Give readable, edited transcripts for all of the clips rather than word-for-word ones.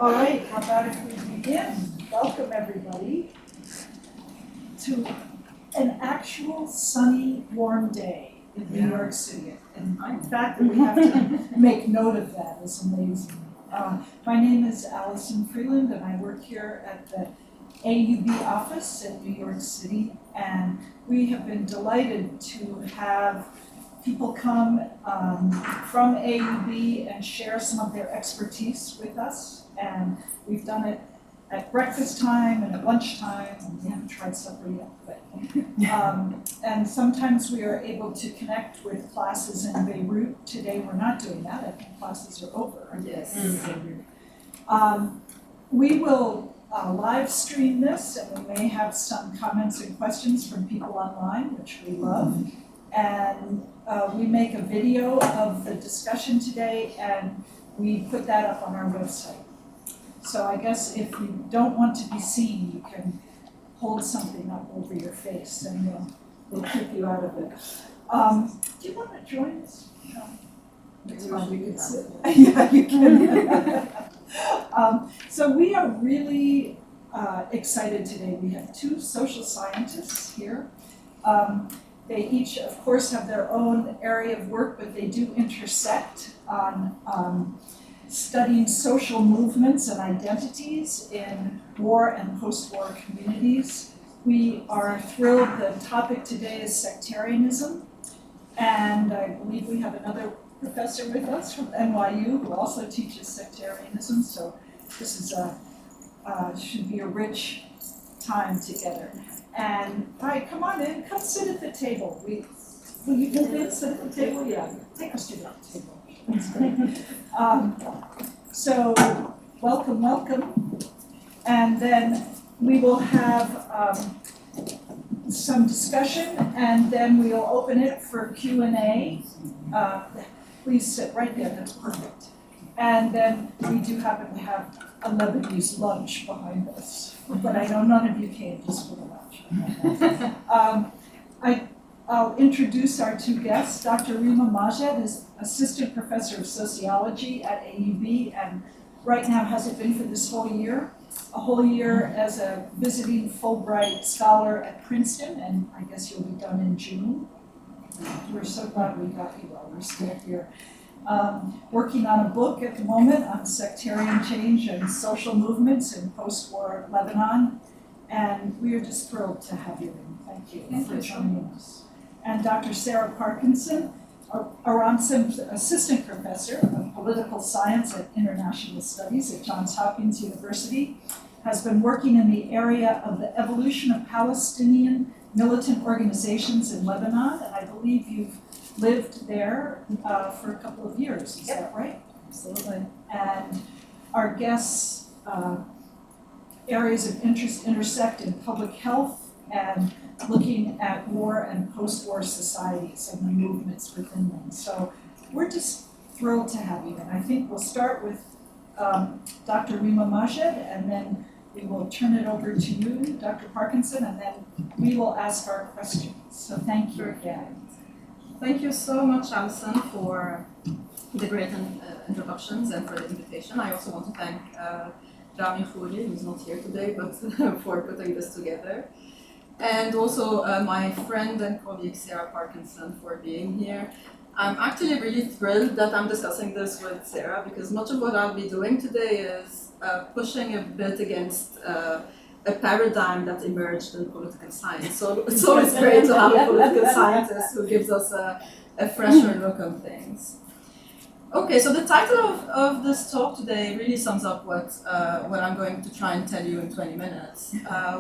All right, how about if we begin? Welcome everybody to an actual sunny, warm day in New York City. And in fact, we have to make note of that. It's amazing. My name is Aronson Freeland, and I work here at the AUB office in New York City. And we have been delighted to have people come from AUB and share some of their expertise with us. And we've done it at breakfast time and at lunchtime, and we haven't tried supper yet. But, and sometimes we are able to connect with classes in Beirut. Today we're not doing that. I think classes are over. Yes. We will live stream this, and we may have some comments and questions from people online, which we love. And we make a video of the discussion today, and we put that up on our website. So I guess if you don't want to be seen, you can hold something up over your face, and we'll keep you out of it. Do you want to join us? Next time you can sit. Yeah, you can. So we are really excited today. We have two social scientists here. They each, of course, have their own area of work, but they do intersect on studying social movements and identities in war and post-war communities. We are thrilled. The topic today is sectarianism, and I believe we have another professor with us from NYU who also teaches sectarianism, so this is should be a rich time together. And all right, come on in, come sit at the table. Will you come in, sit at the table? Yeah, take us to the table. That's great. So welcome. And then we will have some discussion, and then we'll open it for Q&A. Please sit right there, that's perfect. And then we do happen to have a Lebanese lunch behind us, but I know none of you came just for the lunch. I'll introduce our two guests. Dr. Rima Majed is assistant professor of sociology at AUB, and right now hasn't been for this whole year. A whole year as a visiting Fulbright scholar at Princeton, and I guess you'll be done in June. We're so glad we got you while we're still here. Working on a book at the moment on sectarian change and social movements in post-war Lebanon, and we are just thrilled to have you in. Thank you for joining us. And Dr. Sarah Parkinson, Aronson's assistant professor of political science and international studies at Johns Hopkins University, has been working in the area of the evolution of Palestinian militant organizations in Lebanon, and I believe you've lived there for a couple of years. Is that right? Absolutely. And our guests' areas of interest intersect in public health and looking at war and post-war societies and the movements within them. So we're just thrilled to have you. And I think we'll start with Dr. Rima Majed, and then we will turn it over to you, Dr. Parkinson, and then we will ask our questions. So thank you again. Thank you so much, Alison, for the great introductions and for the invitation. I also want to thank Rami Khouri, who's not here today, but for putting this together. And also my friend and colleague Sarah Parkinson for being here. I'm actually really thrilled that I'm discussing this with Sarah, because much of what I'll be doing today is pushing a bit against a paradigm that emerged in political science. So it's always great to have a political scientist who gives us a fresher look on things. Okay, so the title of this talk today really sums up what I'm going to try and tell you in 20 minutes.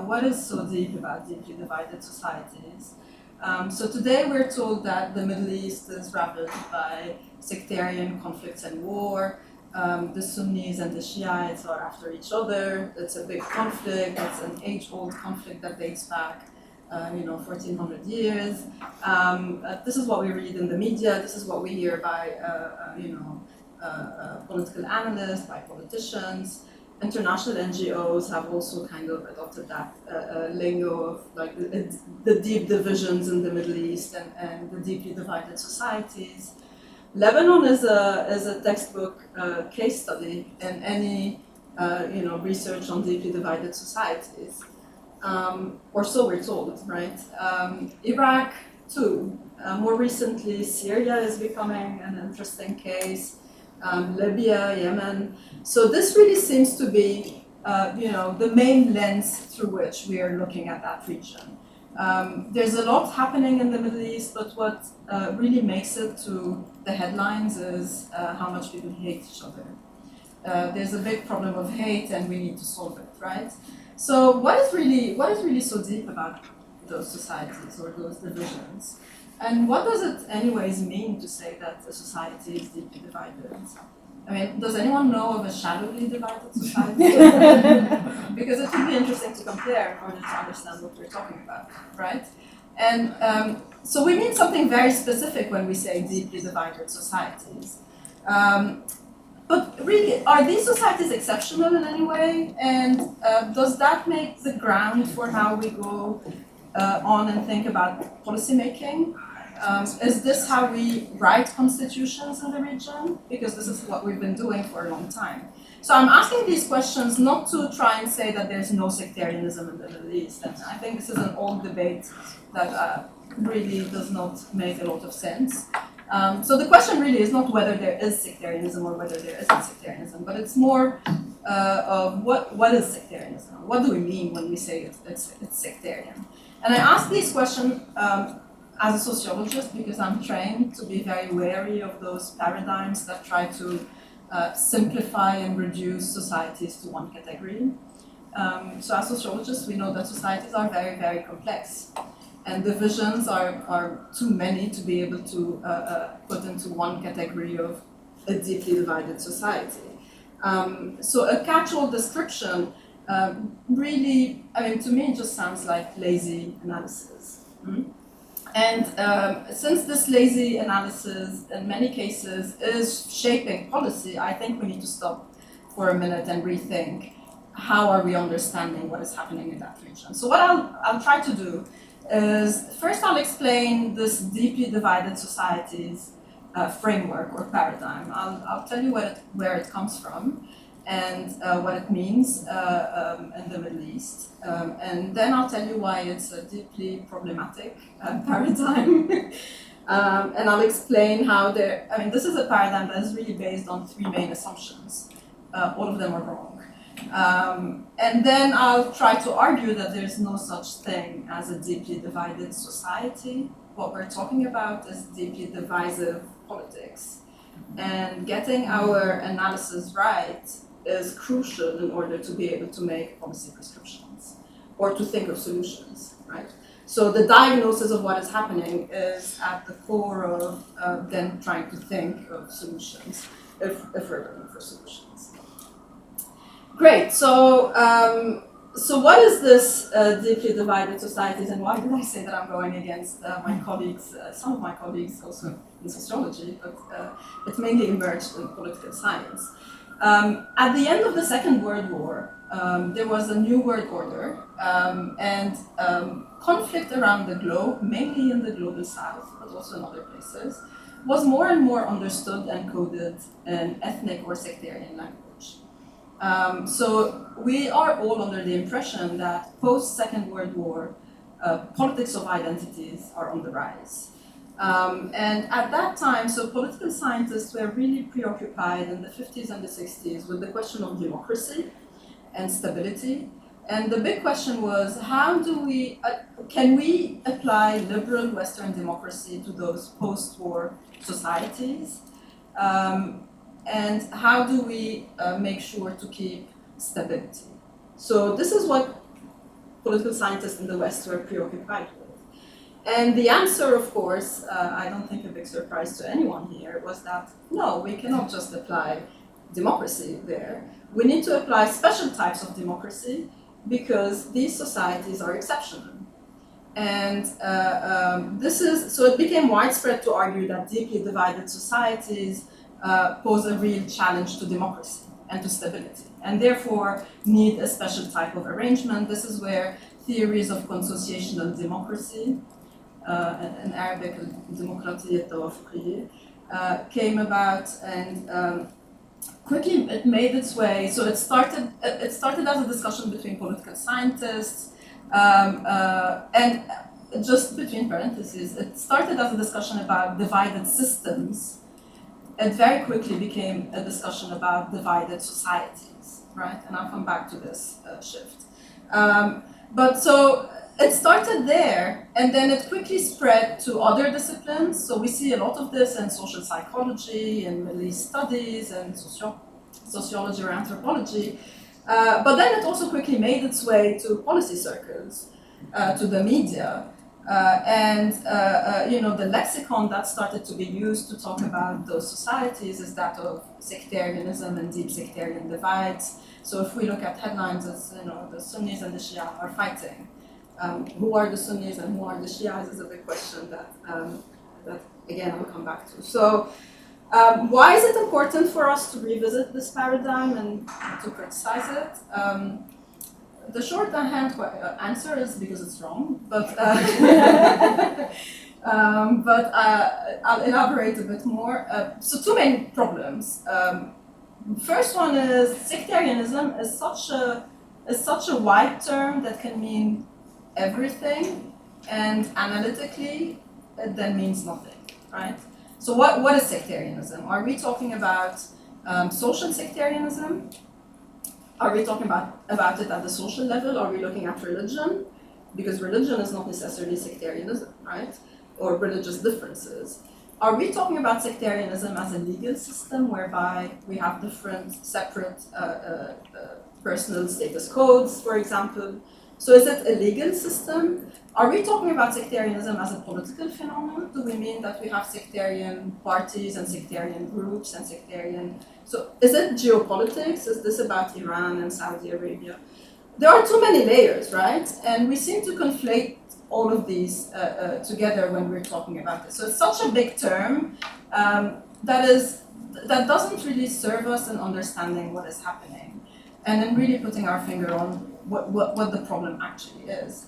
What is so deep about deeply divided societies? So today we're told that the Middle East is ravaged by sectarian conflicts and war. The Sunnis and the Shiites are after each other. It's a big conflict. It's an age-old conflict that dates back 1,400 years. This is what we read in the media. This is what we hear by, political analysts, by politicians. International NGOs have also kind of adopted that lingo of like the deep divisions in the Middle East and the deeply divided societies. Lebanon is a textbook case study in any research on deeply divided societies. Or so we're told, right? Iraq, too. More recently, Syria is becoming an interesting case. Libya, Yemen. So this really seems to be, the main lens through which we are looking at that region. There's a lot happening in the Middle East, but what really makes it to the headlines is how much people hate each other. There's a big problem of hate, and we need to solve it, right? So what is really so deep about those societies or those divisions? And what does it anyways mean to say that a society is deeply divided? I mean, does anyone know of a shallowly divided society? Because it would be interesting to compare in order to understand what we're talking about, right? And so we mean something very specific when we say deeply divided societies. But really, are these societies exceptional in any way? And does that make the ground for how we go on and think about policymaking? Is this how we write constitutions in the region? Because this is what we've been doing for a long time. So I'm asking these questions not to try and say that there's no sectarianism in the Middle East. And I think this is an old debate that really does not make a lot of sense. So the question really is not whether there is sectarianism or whether there isn't sectarianism, but it's more of what is sectarianism? What do we mean when we say it's sectarian? And I ask these questions as a sociologist because I'm trained to be very wary of those paradigms that try to simplify and reduce societies to one category. So as sociologists, we know that societies are very, very complex. And divisions are too many to be able to put into one category of a deeply divided society. So a catch-all description really, to me, it just sounds like lazy analysis. And since this lazy analysis, in many cases, is shaping policy, I think we need to stop for a minute and rethink how are we understanding what is happening in that region. So what I'll try to do is, first I'll explain this deeply divided societies framework or paradigm. I'll tell you where it comes from and what it means in the Middle East. And then I'll tell you why it's a deeply problematic paradigm. And I'll explain how this is a paradigm that is really based on three main assumptions. All of them are wrong. And then I'll try to argue that there's no such thing as a deeply divided society. What we're talking about is deeply divisive politics. And getting our analysis right is crucial in order to be able to make policy prescriptions or to think of solutions, right? So the diagnosis of what is happening is at the core of then trying to think of solutions if we're looking for solutions. Great. So what is this deeply divided societies, and why did I say that I'm going against my colleagues, some of my colleagues also in sociology, but it mainly emerged in political science. At the end of the Second World War, there was a new world order, and conflict around the globe, mainly in the global south, but also in other places, was more and more understood and coded in ethnic or sectarian language. So we are all under the impression that post-Second World War, politics of identities are on the rise. And at that time, so political scientists were really preoccupied in the 50s and the 60s with the question of democracy and stability. And the big question was, how do we, can we apply liberal Western democracy to those post-war societies? And how do we make sure to keep stability? So this is what political scientists in the West were preoccupied with. And the answer, of course, I don't think a big surprise to anyone here, was that no, we cannot just apply democracy there. We need to apply special types of democracy because these societies are exceptional. And so it became widespread to argue that deeply divided societies pose a real challenge to democracy and to stability, and therefore need a special type of arrangement. This is where theories of consociational democracy, in Arabic, demokratiya tawafqiyya, came about, and quickly it made its way. So it started as a discussion between political scientists, and just between parentheses, it started as a discussion about divided systems. It very quickly became a discussion about divided societies, right? And I'll come back to this shift. But so it started there, and then it quickly spread to other disciplines. So we see a lot of this in social psychology, in Middle East studies, and sociology or anthropology. But then it also quickly made its way to policy circles, to the media. The lexicon that started to be used to talk about those societies is that of sectarianism and deep sectarian divides. So if we look at headlines, it's the Sunnis and the Shia are fighting. Who are the Sunnis and who are the Shias is a big question that again I'll come back to. So why is it important for us to revisit this paradigm and to criticize it? The shorthand answer is because it's wrong, but I'll elaborate a bit more. So two main problems. First one is sectarianism is such a wide term that can mean everything, and analytically it then means nothing, right? So what is sectarianism? Are we talking about social sectarianism? Are we talking about it at the social level? Are we looking at religion? Because religion is not necessarily sectarianism, right? Or religious differences. Are we talking about sectarianism as a legal system whereby we have different separate personal status codes, for example? So is it a legal system? Are we talking about sectarianism as a political phenomenon? Do we mean that we have sectarian parties and sectarian groups and sectarian... So is it geopolitics? Is this about Iran and Saudi Arabia? There are too many layers, right? And we seem to conflate all of these together when we're talking about this. So it's such a big term that doesn't really serve us in understanding what is happening and in really putting our finger on what the problem actually is.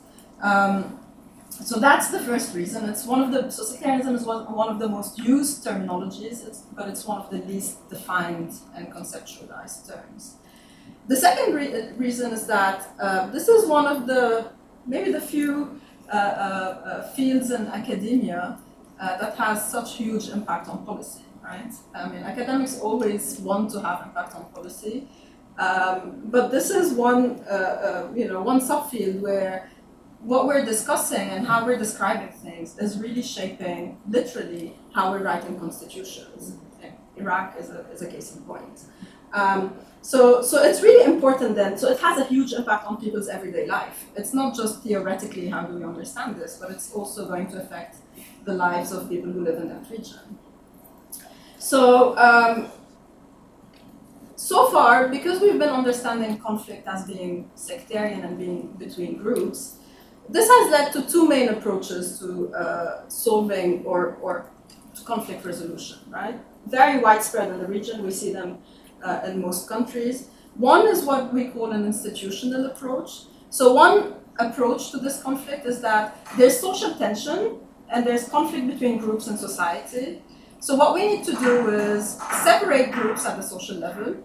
So that's the first reason. So sectarianism is one of the most used terminologies, but it's one of the least defined and conceptualized terms. The second reason is that this is one of maybe the few fields in academia that has such huge impact on policy, right? I mean, academics always want to have impact on policy, but this is one subfield where what we're discussing and how we're describing things is really shaping, literally, how we're writing constitutions. Iraq is a case in point. So it's really important then. So it has a huge impact on people's everyday life. It's not just theoretically how do we understand this, but it's also going to affect the lives of people who live in that region. So so far, because we've been understanding conflict as being sectarian and being between groups, this has led to two main approaches to solving or to conflict resolution, right? Very widespread in the region. We see them in most countries. One is what we call an institutional approach. So one approach to this conflict is that there's social tension and there's conflict between groups and society. So what we need to do is separate groups at the social level.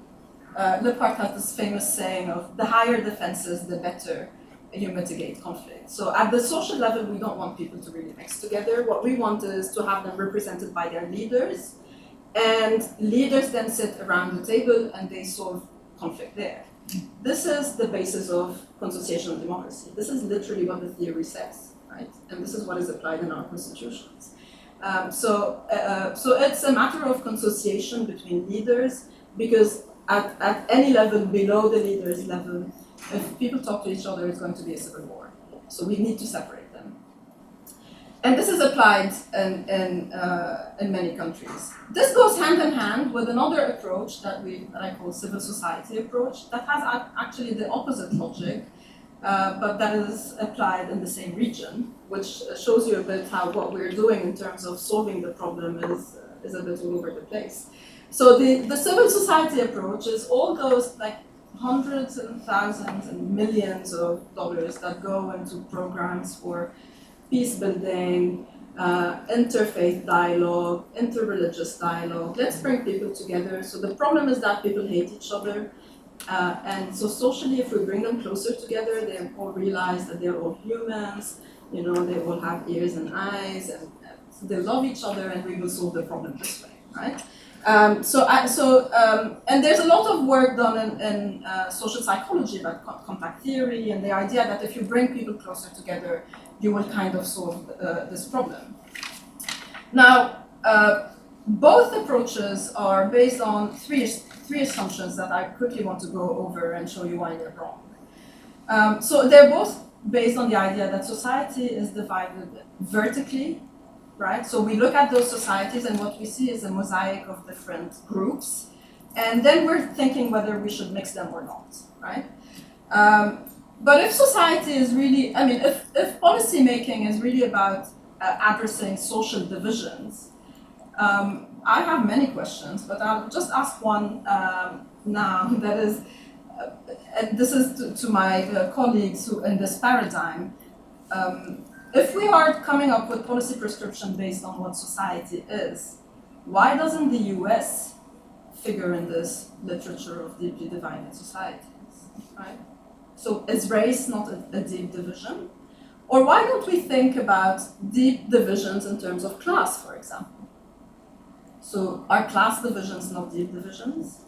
Lipart has this famous saying of the higher defenses, the better you mitigate conflict. So at the social level, we don't want people to really mix together. What we want is to have them represented by their leaders, and leaders then sit around the table and they solve conflict there. This is the basis of consociational democracy. This is literally what the theory says, right? And this is what is applied in our constitutions. So it's a matter of consociation between leaders, because at any level below the leaders' level, if people talk to each other, it's going to be a civil war. So we need to separate them. And this is applied in many countries. This goes hand in hand with another approach that I call civil society approach, that has actually the opposite logic, but that is applied in the same region, which shows you a bit how what we're doing in terms of solving the problem is a bit all over the place. So the civil society approach is all those like hundreds and thousands and millions of dollars that go into programs for peace building, interfaith dialogue, interreligious dialogue. Let's bring people together. So the problem is that people hate each other. And so socially, if we bring them closer together, they all realize that they're all humans, you know, they all have ears and eyes, and so they love each other, and we will solve the problem this way, right? And there's a lot of work done in social psychology about contact theory and the idea that if you bring people closer together, you will kind of solve this problem. Now, both approaches are based on three assumptions that I quickly want to go over and show you why they're wrong. So they're both based on the idea that society is divided vertically, right? So we look at those societies and what we see is a mosaic of different groups, and then we're thinking whether we should mix them or not, right? But if society is really, I mean, if policy making is really about addressing social divisions, I have many questions, but I'll just ask one now. That is, and this is to my colleagues who in this paradigm. If we are coming up with policy prescription based on what society is, why doesn't the US figure in this literature of deeply divided societies, right? So is race not a deep division? Or why don't we think about deep divisions in terms of class, for example? So are class divisions not deep divisions?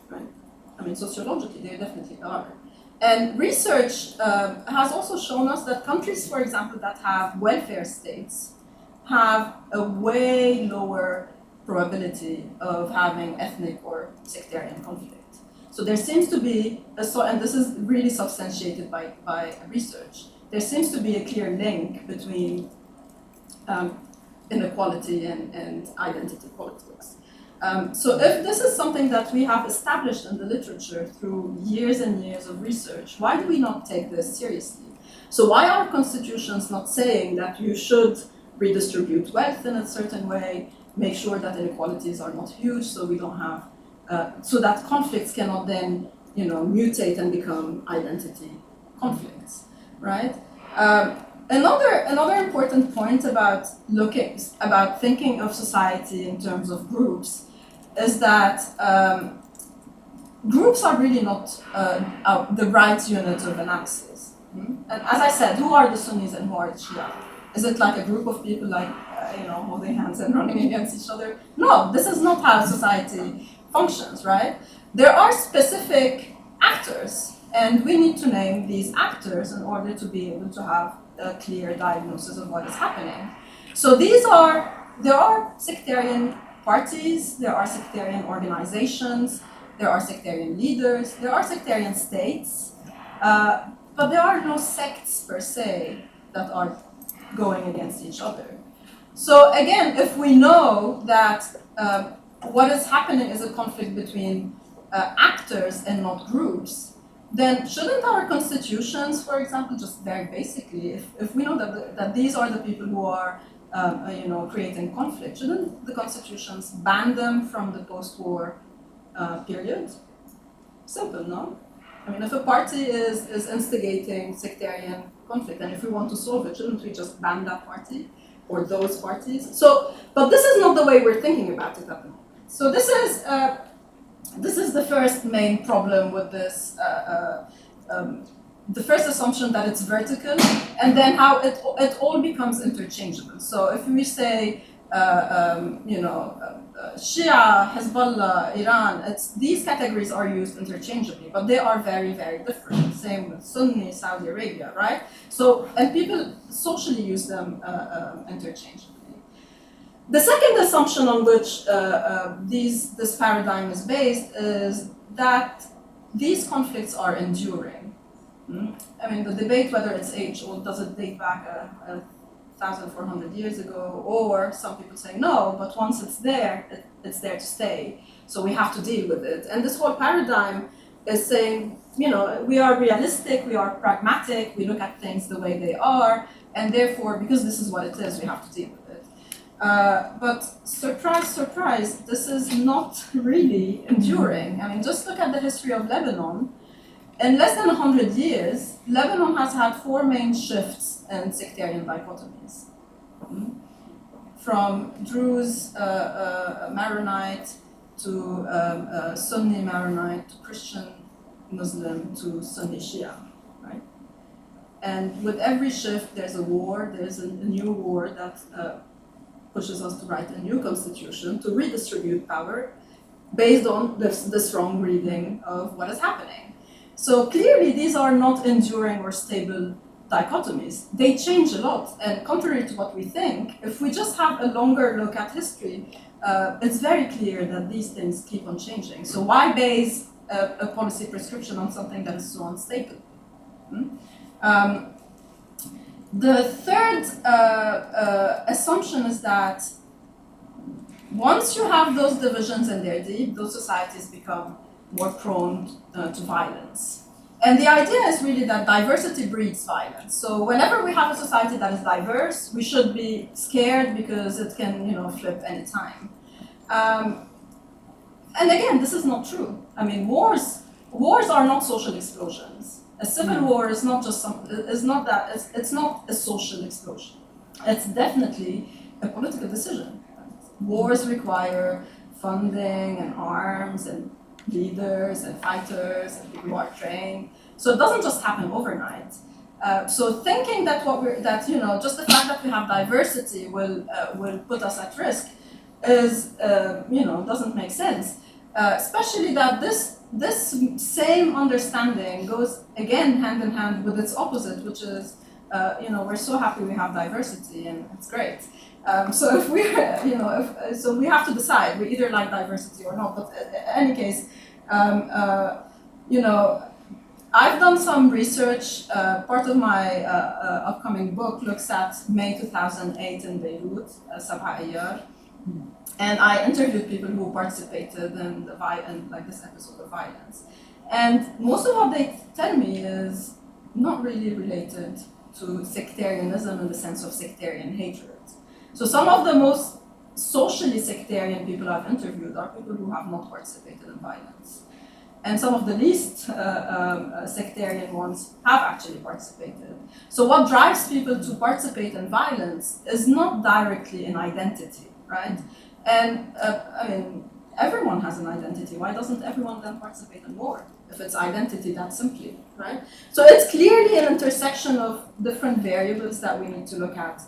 Right? I mean, sociologically, they definitely are. And research has also shown us that countries, for example, that have welfare states have a way lower probability of having ethnic or sectarian conflict. So there seems to be, and this is really substantiated by research, there seems to be a clear link between inequality and identity politics. So if this is something that we have established in the literature through years and years of research, why do we not take this seriously? So why are constitutions not saying that you should redistribute wealth in a certain way, make sure that inequalities are not huge, so we don't have, so that conflicts cannot then, mutate and become identity conflicts, right? Another important point about thinking of society in terms of groups is that groups are really not the right unit of analysis. And as I said, who are the Sunnis and who are the Shia? Is it like a group of people like, holding hands and running against each other? No, this is not how society functions, right? There are specific actors, and we need to name these actors in order to be able to have a clear diagnosis of what is happening. So there are sectarian parties, there are sectarian organizations, there are sectarian leaders, there are sectarian states, but there are no sects per se that are going against each other. So again, if we know that what is happening is a conflict between actors and not groups, then shouldn't our constitutions, for example, just very basically, if we know that these are the people who are creating conflict, shouldn't the constitutions ban them from the post-war period? Simple, no? I mean, if a party is instigating sectarian conflict, and if we want to solve it, shouldn't we just ban that party or those parties? But this is not the way we're thinking about it at the moment. So this is the first main problem with this. The first assumption that it's vertical, and then how it all becomes interchangeable. So if we say, Shia, Hezbollah, Iran, these categories are used interchangeably, but they are very, very different. Same with Sunni, Saudi Arabia, right? So, and people socially use them interchangeably. The second assumption on which this paradigm is based is that these conflicts are enduring. I mean, the debate whether it's age-old, does it date back 1,400 years ago, or some people say no, but once it's there to stay, so we have to deal with it. And this whole paradigm is saying, we are realistic, we are pragmatic, we look at things the way they are, and therefore, because this is what it is, we have to deal with it. But surprise, surprise, this is not really enduring. I mean, just look at the history of Lebanon. In less than 100 years, Lebanon has had 4 main shifts in sectarian dichotomies. From Druze Maronite to Sunni Maronite to Christian Muslim to Sunni Shia, right? And with every shift, there's a war, there's a new war that pushes us to write a new constitution to redistribute power based on the strong reading of what is happening. So clearly, these are not enduring or stable dichotomies. They change a lot, and contrary to what we think, if we just have a longer look at history, it's very clear that these things keep on changing. So why base a policy prescription on something that is so unstable? The third assumption is that once you have those divisions and they're deep, those societies become more prone to violence. And the idea is really that diversity breeds violence. So whenever we have a society that is diverse, we should be scared because it can, flip anytime. And again, this is not true. I mean, wars are not social explosions. A civil war is not just it's not a social explosion. It's definitely a political decision. Wars require funding and arms and leaders and fighters and people who are trained. So it doesn't just happen overnight. So thinking that just the fact that we have diversity will put us at risk is doesn't make sense. Especially that this same understanding goes again hand in hand with its opposite, which is we're so happy we have diversity and it's great. So if we so we have to decide, we either like diversity or not. But in any case, I've done some research. Part of my upcoming book looks at May 2008 in Beirut, Sabha Ayyar. And I interviewed people who participated in this episode of violence. And most of what they tell me is not really related to sectarianism in the sense of sectarian hatred. So some of the most socially sectarian people I've interviewed are people who have not participated in violence. And some of the least sectarian ones have actually participated. So what drives people to participate in violence is not directly an identity, right? And everyone has an identity. Why doesn't everyone then participate in war? If it's identity, that simply, right? So it's clearly an intersection of different variables that we need to look at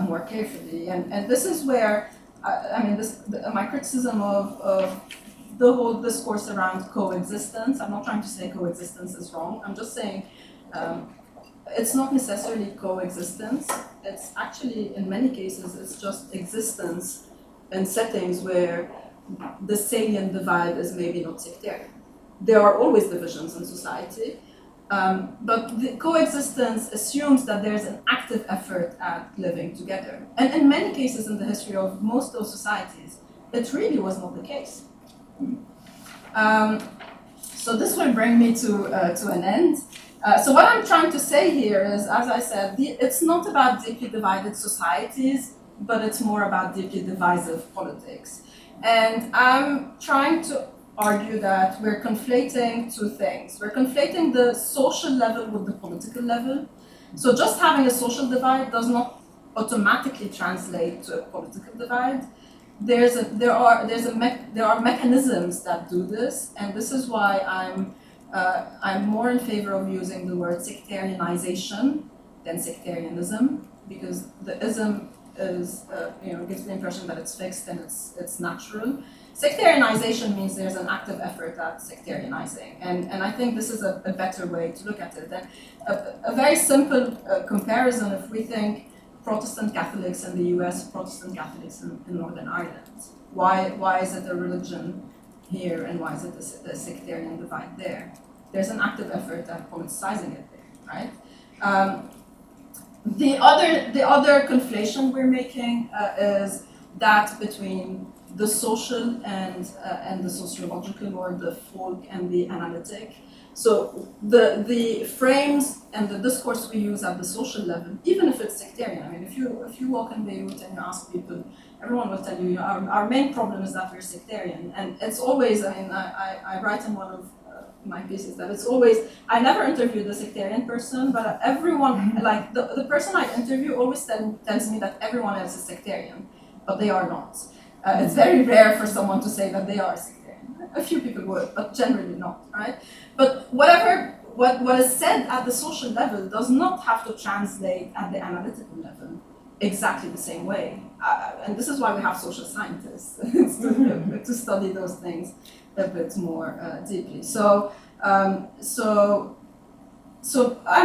more carefully. And this is where, my criticism of the whole discourse around coexistence, I'm not trying to say coexistence is wrong, I'm just saying it's not necessarily coexistence. It's actually, in many cases, it's just existence in settings where the salient divide is maybe not sectarian. There are always divisions in society, but the coexistence assumes that there's an active effort at living together. And in many cases in the history of most of those societies, it really was not the case. So this will bring me to an end. So what I'm trying to say here is, as I said, it's not about deeply divided societies, but it's more about deeply divisive politics. And I'm trying to argue that we're conflating two things. We're conflating the social level with the political level. So just having a social divide does not automatically translate to a political divide. There are mechanisms that do this, and this is why I'm more in favor of using the word sectarianization than sectarianism, because the ism is gives the impression that it's fixed and it's natural. Sectarianization means there's an active effort at sectarianizing, and I think this is a better way to look at it. And a very simple comparison, if we think Protestant Catholics in the US, Protestant Catholics in Northern Ireland, why is it a religion here and why is it a sectarian divide there? There's an active effort at politicizing it there, right? The other conflation we're making is that between the social and the sociological, or the folk and the analytic. So the frames and the discourse we use at the social level, even if it's sectarian. I mean, if you walk in Beirut and you ask people, everyone will tell you our main problem is that we're sectarian, and it's always. I write in one of my piece is that it's always, I never interviewed a sectarian person, but everyone, like the person I interview always tells me that everyone else is sectarian, but they are not. It's very rare for someone to say that they are sectarian. A few people would, but generally not, right? But what is said at the social level does not have to translate at the analytical level exactly the same way. And this is why we have social scientists to study those things a bit more deeply. So I'm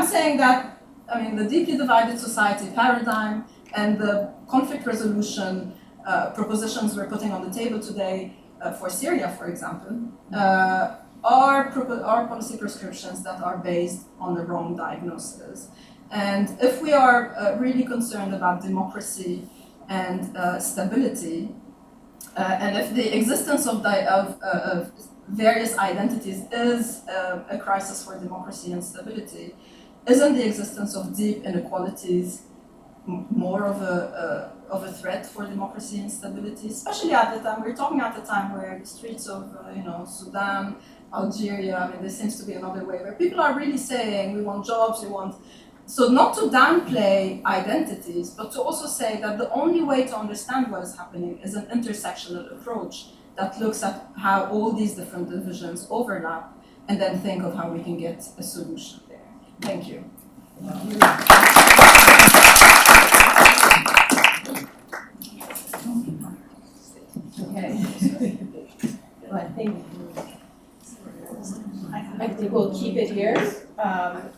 saying that, I mean, the deeply divided society paradigm and the conflict resolution propositions we're putting on the table today for Syria, for example, are policy prescriptions that are based on the wrong diagnosis. And if we are really concerned about democracy and stability, and if the existence of various identities is a crisis for democracy and stability, isn't the existence of deep inequalities more of a threat for democracy and stability? Especially at the time, we're talking at the time where the streets of Sudan, Algeria, I mean, there seems to be another way where people are really saying we want jobs, we want. So not to downplay identities, but to also say that the only way to understand what is happening is an intersectional approach that looks at how all these different divisions overlap and then think of how we can get a solution there. Thank you. Thank you. Okay. Well, I think we'll keep it here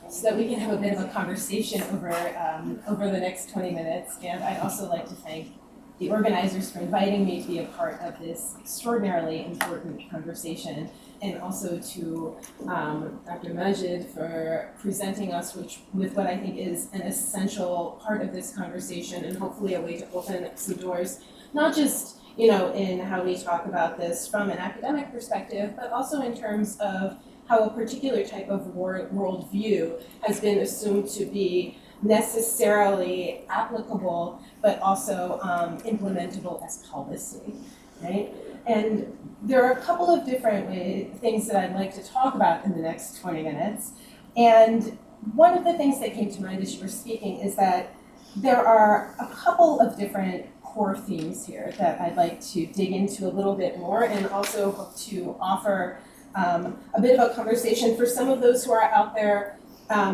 so that we can have a bit of a conversation over the next 20 minutes. And I'd also like to thank the organizers for inviting me to be a part of this extraordinarily important conversation, and also to Dr. Majed for presenting us with what I think is an essential part of this conversation, and hopefully a way to open some doors, not just in how we talk about this from an academic perspective, but also in terms of how a particular type of worldview has been assumed to be necessarily applicable, but also implementable as policy, right? And there are a couple of different things that I'd like to talk about in the next 20 minutes. And one of the things that came to mind as you were speaking is that there are a couple of different core themes here that I'd like to dig into a little bit more, and also hope to offer a bit of a conversation for some of those who are out there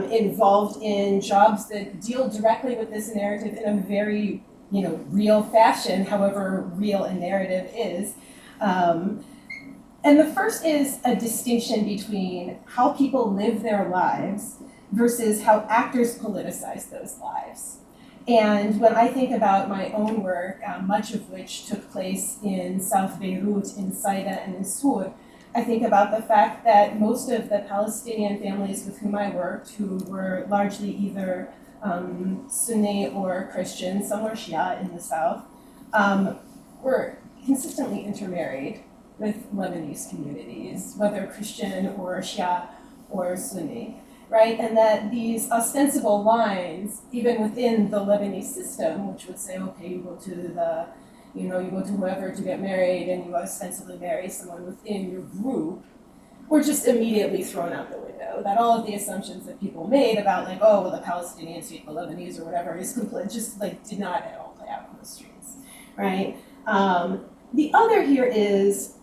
involved in jobs that deal directly with this narrative in a very real fashion, however real a narrative is. And the first is a distinction between how people live their lives versus how actors politicize those lives. And when I think about my own work, much of which took place in South Beirut, in Saida, and in Sur, I think about the fact that most of the Palestinian families with whom I worked, who were largely either Sunni or Christian, some were Shia in the South, were consistently intermarried with Lebanese communities, whether Christian or Shia or Sunni. Right, and that these ostensible lines, even within the Lebanese system, which would say, okay, you go to you go to whoever to get married, and you ostensibly marry someone within your group, were just immediately thrown out the window. That all of the assumptions that people made about the Palestinians speak the Lebanese or whatever is complete, just did not at all play out on the streets, right? The other here is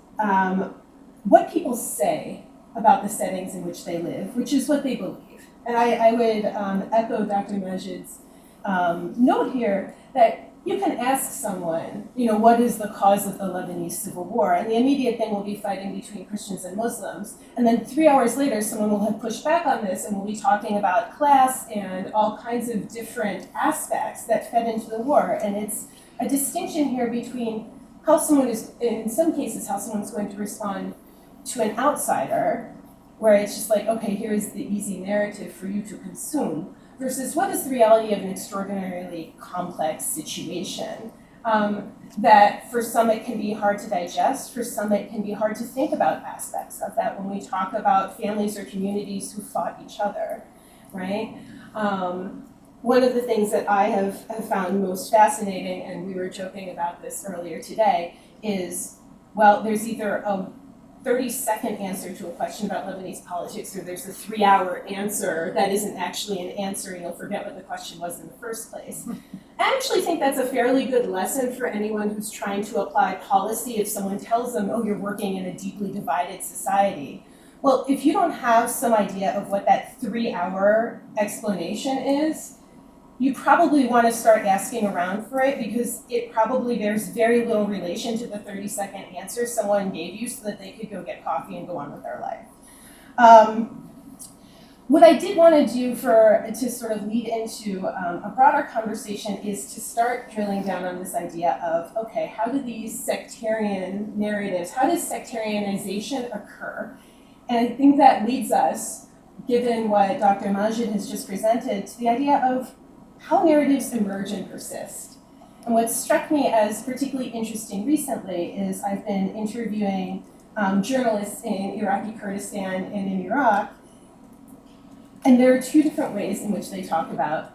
what people say about the settings in which they live, which is what they believe. And I would echo Dr. Majid's note here that you can ask someone, what is the cause of the Lebanese civil war? And the immediate thing will be fighting between Christians and Muslims. And then 3 hours later, someone will have pushed back on this and will be talking about class and all kinds of different aspects that fed into the war. And it's a distinction here between how someone is, in some cases, how someone's going to respond to an outsider, where it's just okay, here's the easy narrative for you to consume, versus what is the reality of an extraordinarily complex situation that for some it can be hard to digest, for some it can be hard to think about aspects of that when we talk about families or communities who fought each other, right? One of the things that I have found most fascinating, and we were joking about this earlier today, is, there's either a 30-second answer to a question about Lebanese politics, or there's a 3-hour answer that isn't actually an answer and you'll forget what the question was in the first place. I actually think that's a fairly good lesson for anyone who's trying to apply policy if someone tells them, oh, you're working in a deeply divided society. Well, if you don't have some idea of what that 3-hour explanation is, you probably want to start asking around for it because it probably bears very little relation to the 30-second answer someone gave you so that they could go get coffee and go on with their life. What I did want to do to sort of lead into a broader conversation is to start drilling down on this idea of, okay, how do these sectarian narratives, how does sectarianization occur? And I think that leads us, given what Dr. Majed has just presented, to the idea of how narratives emerge and persist. And what struck me as particularly interesting recently is I've been interviewing journalists in Iraqi Kurdistan and in Iraq, and there are two different ways in which they talk about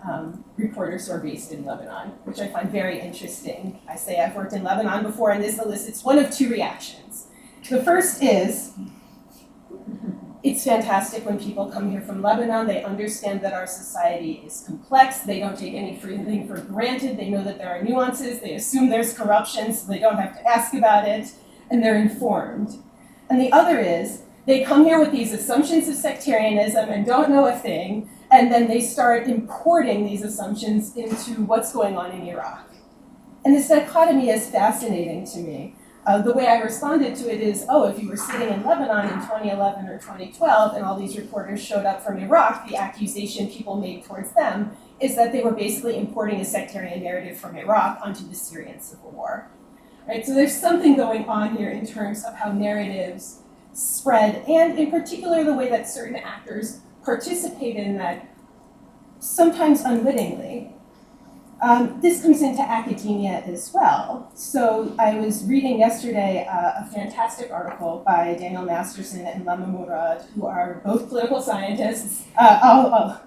reporters who are based in Lebanon, which I find very interesting. I say I've worked in Lebanon before, and this elicits one of two reactions. The first is, it's fantastic when people come here from Lebanon. They understand that our society is complex. They don't take anything for granted. They know that there are nuances. They assume there's corruption, so they don't have to ask about it, and they're informed. And the other is, they come here with these assumptions of sectarianism and don't know a thing, and then they start importing these assumptions into what's going on in Iraq. And this dichotomy is fascinating to me. The way I responded to it is, oh, if you were sitting in Lebanon in 2011 or 2012 and all these reporters showed up from Iraq, the accusation people made towards them is that they were basically importing a sectarian narrative from Iraq onto the Syrian civil war. Right? So there's something going on here in terms of how narratives spread, and in particular the way that certain actors participate in that, sometimes unwittingly. This comes into academia as well. So I was reading yesterday a fantastic article by Daniel Masterson and Lama Murad, who are both political scientists.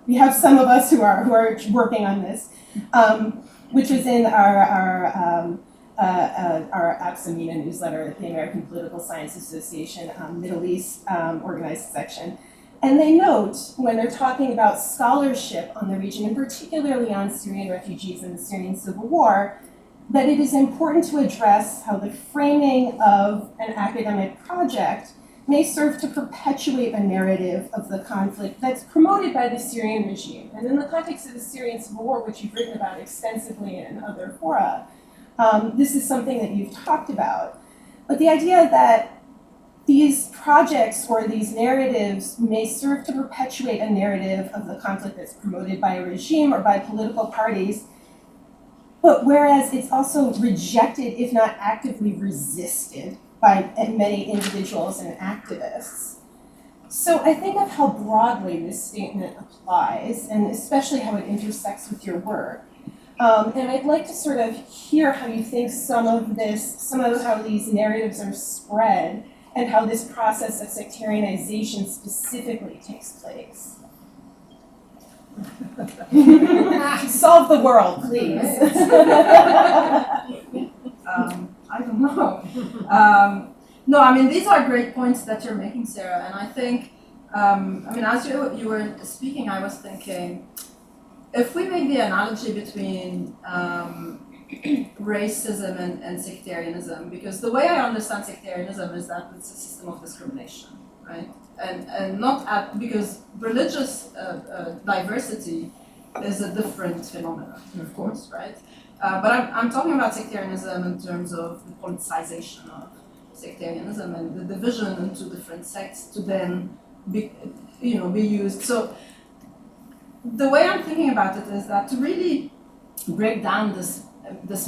We have some of us who are working on this, which was in our Axamina newsletter, the American Political Science Association Middle East organized section. And they note, when they're talking about scholarship on the region, and particularly on Syrian refugees and the Syrian civil war, that it is important to address how the framing of an academic project may serve to perpetuate a narrative of the conflict that's promoted by the Syrian regime. And in the context of the Syrian civil war, which you've written about extensively in other fora, this is something that you've talked about. But the idea that these projects or these narratives may serve to perpetuate a narrative of the conflict that's promoted by a regime or by political parties, but whereas it's also rejected, if not actively resisted, by many individuals and activists. So I think of how broadly this statement applies, and especially how it intersects with your work. And I'd like to sort of hear how you think some of how these narratives are spread and how this process of sectarianization specifically takes place. Solve the world, please. I don't know. No, I mean, these are great points that you're making, Sarah, and I think, as you were speaking, I was thinking, if we make the analogy between racism and sectarianism, because the way I understand sectarianism is that it's a system of discrimination, right? And not because religious diversity is a different phenomenon, of course, right? But I'm talking about sectarianism in terms of the politicization of sectarianism and the division into different sects to then be used. So the way I'm thinking about it is that to really break down this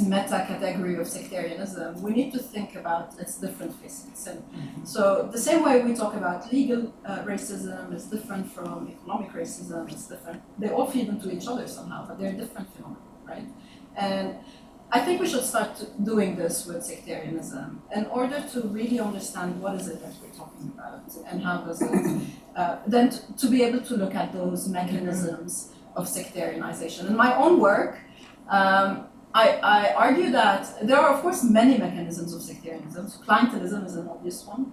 meta category of sectarianism, we need to think about its different facets. And so the same way we talk about legal racism is different from economic racism, it's different. They all feed into each other somehow, but they're different phenomena, right? And I think we should start doing this with sectarianism in order to really understand what is it that we're talking about and how does it, then to be able to look at those mechanisms of sectarianization. In my own work, I argue that there are, of course, many mechanisms of sectarianism. So clientelism is an obvious one.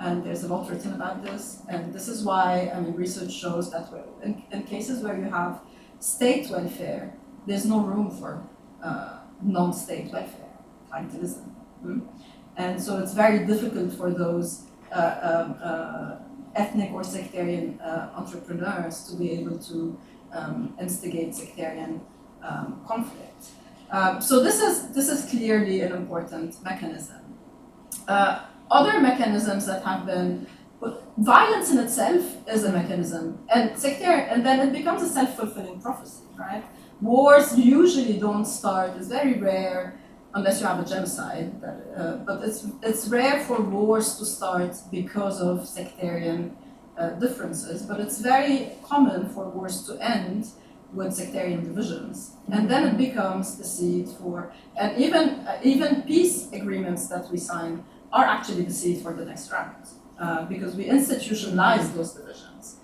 and there's a lot written about this. And this is why, I mean, research shows that in cases where you have state welfare, there's no room for non-state welfare, capitalism. And so it's very difficult for those ethnic or sectarian entrepreneurs to be able to instigate sectarian conflict. So this is clearly an important mechanism. Other mechanisms that have been, violence in itself is a mechanism, and sectarian, and then it becomes a self-fulfilling prophecy, right? Wars usually don't start, it's very rare, unless you have a genocide, but it's rare for wars to start because of sectarian differences, but it's very common for wars to end with sectarian divisions, and then it becomes the seed for, and even peace agreements that we sign are actually the seed for the next round, because we institutionalize those divisions.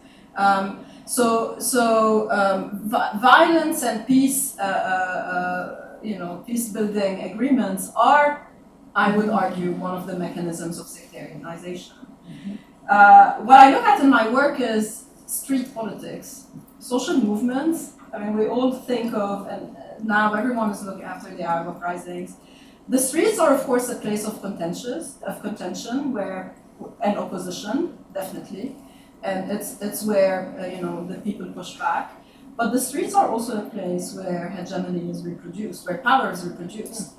Violence and peace, peace building agreements are, I would argue, one of the mechanisms of sectarianization. What I look at in my work is street politics, social movements. I mean, we all think of, and now everyone is looking after the Arab uprisings. The streets are, of course, a place of contention, where, and opposition, definitely, and it's where the people push back. But the streets are also a place where hegemony is reproduced, where power is reproduced.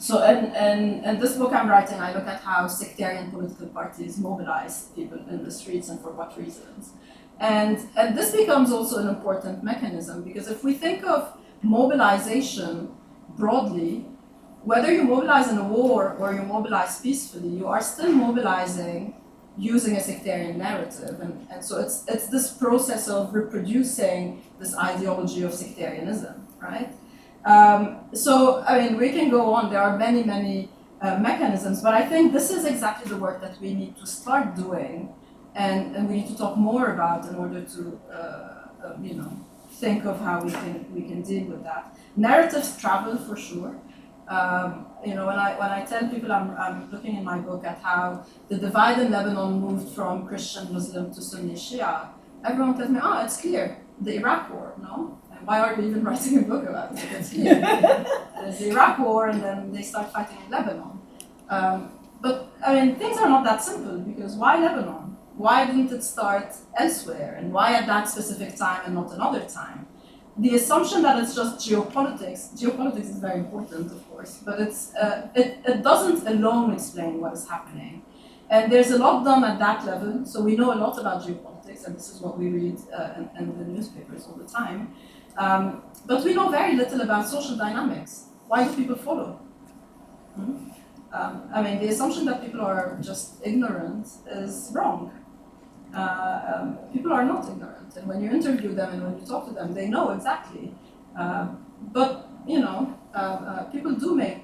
So, in this book I'm writing, I look at how sectarian political parties mobilize people in the streets and for what reasons. And this becomes also an important mechanism, because if we think of mobilization broadly, whether you mobilize in a war or you mobilize peacefully, you are still mobilizing using a sectarian narrative. And so it's this process of reproducing this ideology of sectarianism, right? So, I mean, we can go on. There are many, many mechanisms, but I think this is exactly the work that we need to start doing, and we need to talk more about in order to, think of how we can deal with that. Narratives travel for sure. When I tell people, I'm looking in my book at how the divide in Lebanon moved from Christian Muslim to Sunni Shia. Everyone tells me, it's clear, the Iraq War, no? And why are we even writing a book about it? It's clear. The Iraq War, and then they start fighting in Lebanon. But I mean, things are not that simple, because why Lebanon? Why didn't it start elsewhere? And why at that specific time and not another time? The assumption that it's just geopolitics is very important, of course, but it doesn't alone explain what is happening. And there's a lot done at that level, so we know a lot about geopolitics, and this is what we read in the newspapers all the time. But we know very little about social dynamics. Why do people follow? I mean, the assumption that people are just ignorant is wrong. People are not ignorant, and when you interview them and when you talk to them, they know exactly. But people do make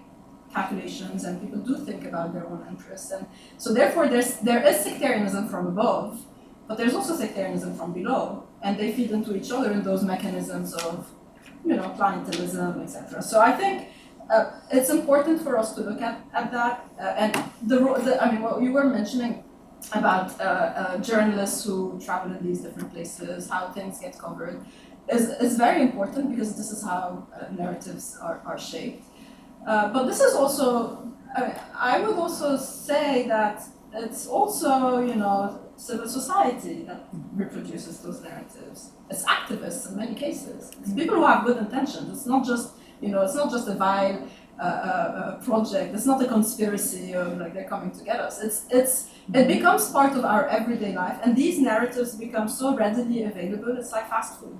calculations, and people do think about their own interests, and so therefore there is sectarianism from above, but there's also sectarianism from below, and they feed into each other in those mechanisms of, clientelism, etc. So I think it's important for us to look at that, and what you were mentioning about journalists who travel in these different places, how things get covered, is very important, because this is how narratives are shaped. But this is also, I would also say that it's also, civil society that reproduces those narratives. It's activists in many cases. It's people who have good intentions. It's not just, it's not just a vile project. It's not a conspiracy of they're coming to get us. It becomes part of our everyday life, and these narratives become so readily available. It's like fast food.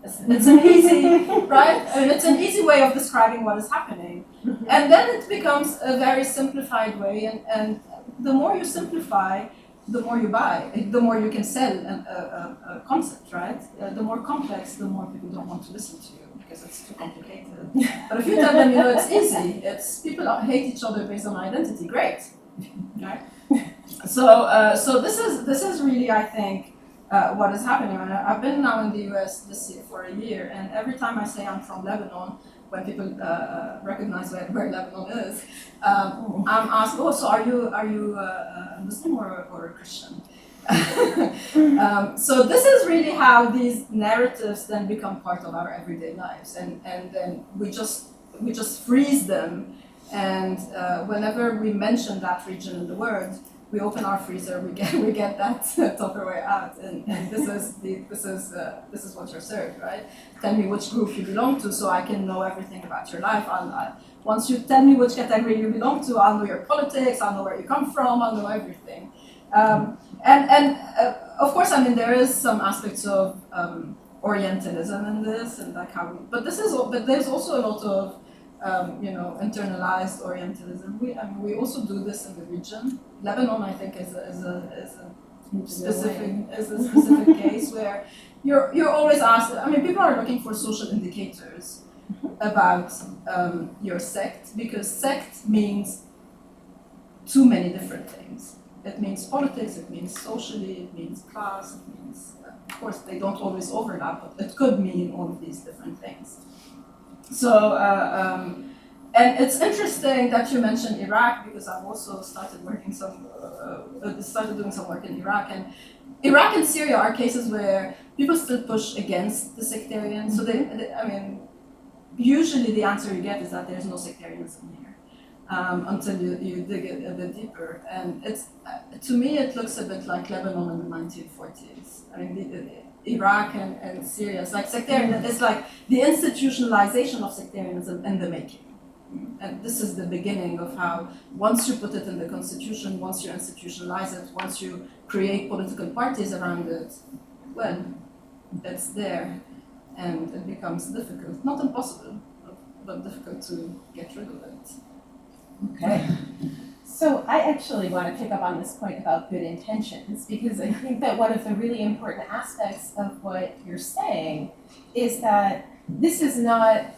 It's an easy, right? I mean, it's an easy way of describing what is happening, and then it becomes a very simplified way. And the more you simplify, the more you buy. The more you can sell a concept, right? The more complex, the more people don't want to listen to you, because it's too complicated. But if you tell them, it's easy. It's people hate each other based on identity. Great, right? So this is really, I think, what is happening. I've been now in the US this year for a year, and every time I say I'm from Lebanon, when people recognize where Lebanon is, I'm asked, oh, so are you a Muslim or a Christian? So this is really how these narratives then become part of our everyday lives, and then we just freeze them, and whenever we mention that region in the word, we open our freezer, we get that Tupperware out, and this is what you're served, right? Tell me which group you belong to, so I can know everything about your life. Once you tell me which category you belong to, I'll know your politics, I'll know where you come from, I'll know everything. And of course, I mean, there is some aspects of Orientalism in this, and like how but there's also a lot of internalized Orientalism. We also do this in the region. Lebanon, I think, is a specific case where you're always asked. I mean, people are looking for social indicators about your sect, because sect means too many different things. It means politics, it means socially, it means class, it means, of course, they don't always overlap, but it could mean all of these different things. So, and it's interesting that you mentioned Iraq, because I've also started doing some work in Iraq, and Iraq and Syria are cases where people still push against the sectarian. So usually the answer you get is that there's no sectarianism here. Until you dig it a bit deeper, and it's to me it looks a bit like Lebanon in the 1940s. I mean, Iraq and Syria. It's like sectarian. It's like the institutionalization of sectarianism in the making, and this is the beginning of how once you put it in the constitution, once you institutionalize it, once you create political parties around it, well, it's there, and it becomes difficult, not impossible, but difficult to get rid of it. Okay. So I actually want to pick up on this point about good intentions, because I think that one of the really important aspects of what you're saying is that this is not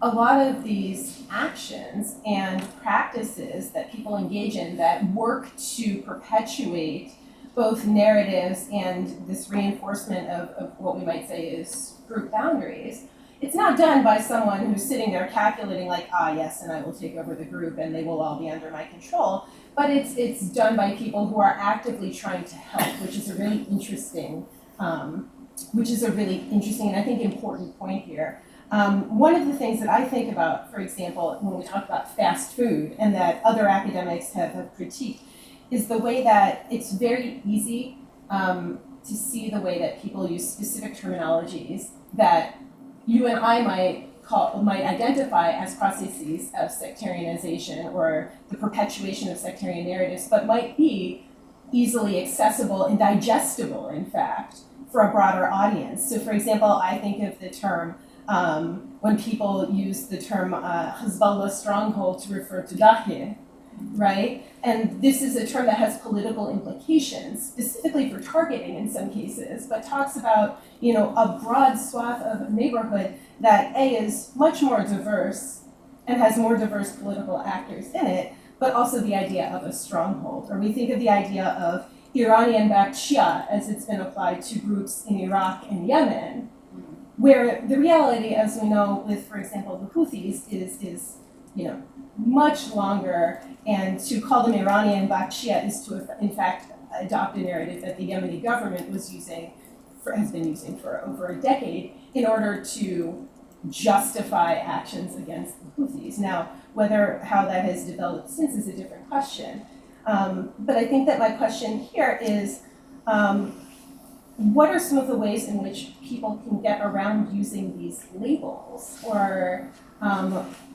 a lot of these actions and practices that people engage in that work to perpetuate both narratives and this reinforcement of what we might say is group boundaries. It's not done by someone who's sitting there calculating like, yes, and I will take over the group and they will all be under my control. But it's done by people who are actively trying to help, which is a really interesting and I think important point here. One of the things that I think about, for example, when we talk about fast food, and that other academics have critiqued, is the way that it's very easy to see the way that people use specific terminologies that you and I might identify as processes of sectarianization or the perpetuation of sectarian narratives, but might be easily accessible and digestible, in fact, for a broader audience. So, for example, I think of the term, when people use the term Hezbollah stronghold to refer to Daesh, right? And this is a term that has political implications, specifically for targeting in some cases, but talks about, a broad swath of a neighborhood that is much more diverse and has more diverse political actors in it, but also the idea of a stronghold. Or we think of the idea of Iranian-backed Shia as it's been applied to groups in Iraq and Yemen, where the reality, as we know with, for example, the Houthis, is much longer, and to call them Iranian-backed Shia is to, in fact, adopt a narrative that the Yemeni government has been using for over a decade in order to justify actions against the Houthis. Now, how that has developed since is a different question. But I think that my question here is, what are some of the ways in which people can get around using these labels, or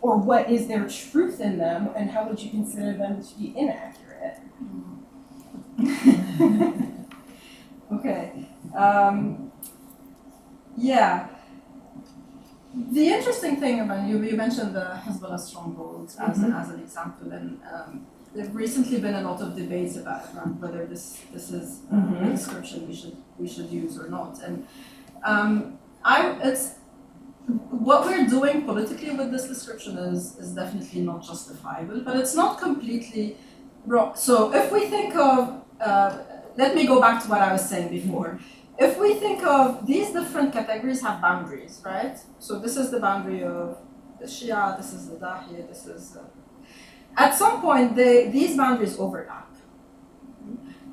what is their truth in them, and how would you consider them to be inaccurate? Okay. Yeah. The interesting thing about you mentioned the Hezbollah strongholds as an example, and there've recently been a lot of debates around whether this is a description we should use or not. And what we're doing politically with this description is definitely not justifiable, but it's not completely wrong. So if we think of, let me go back to what I was saying before. If we think of these different categories have boundaries, right? So this is the boundary of the Shia, this is the Dahi, this is... At some point, these boundaries overlap.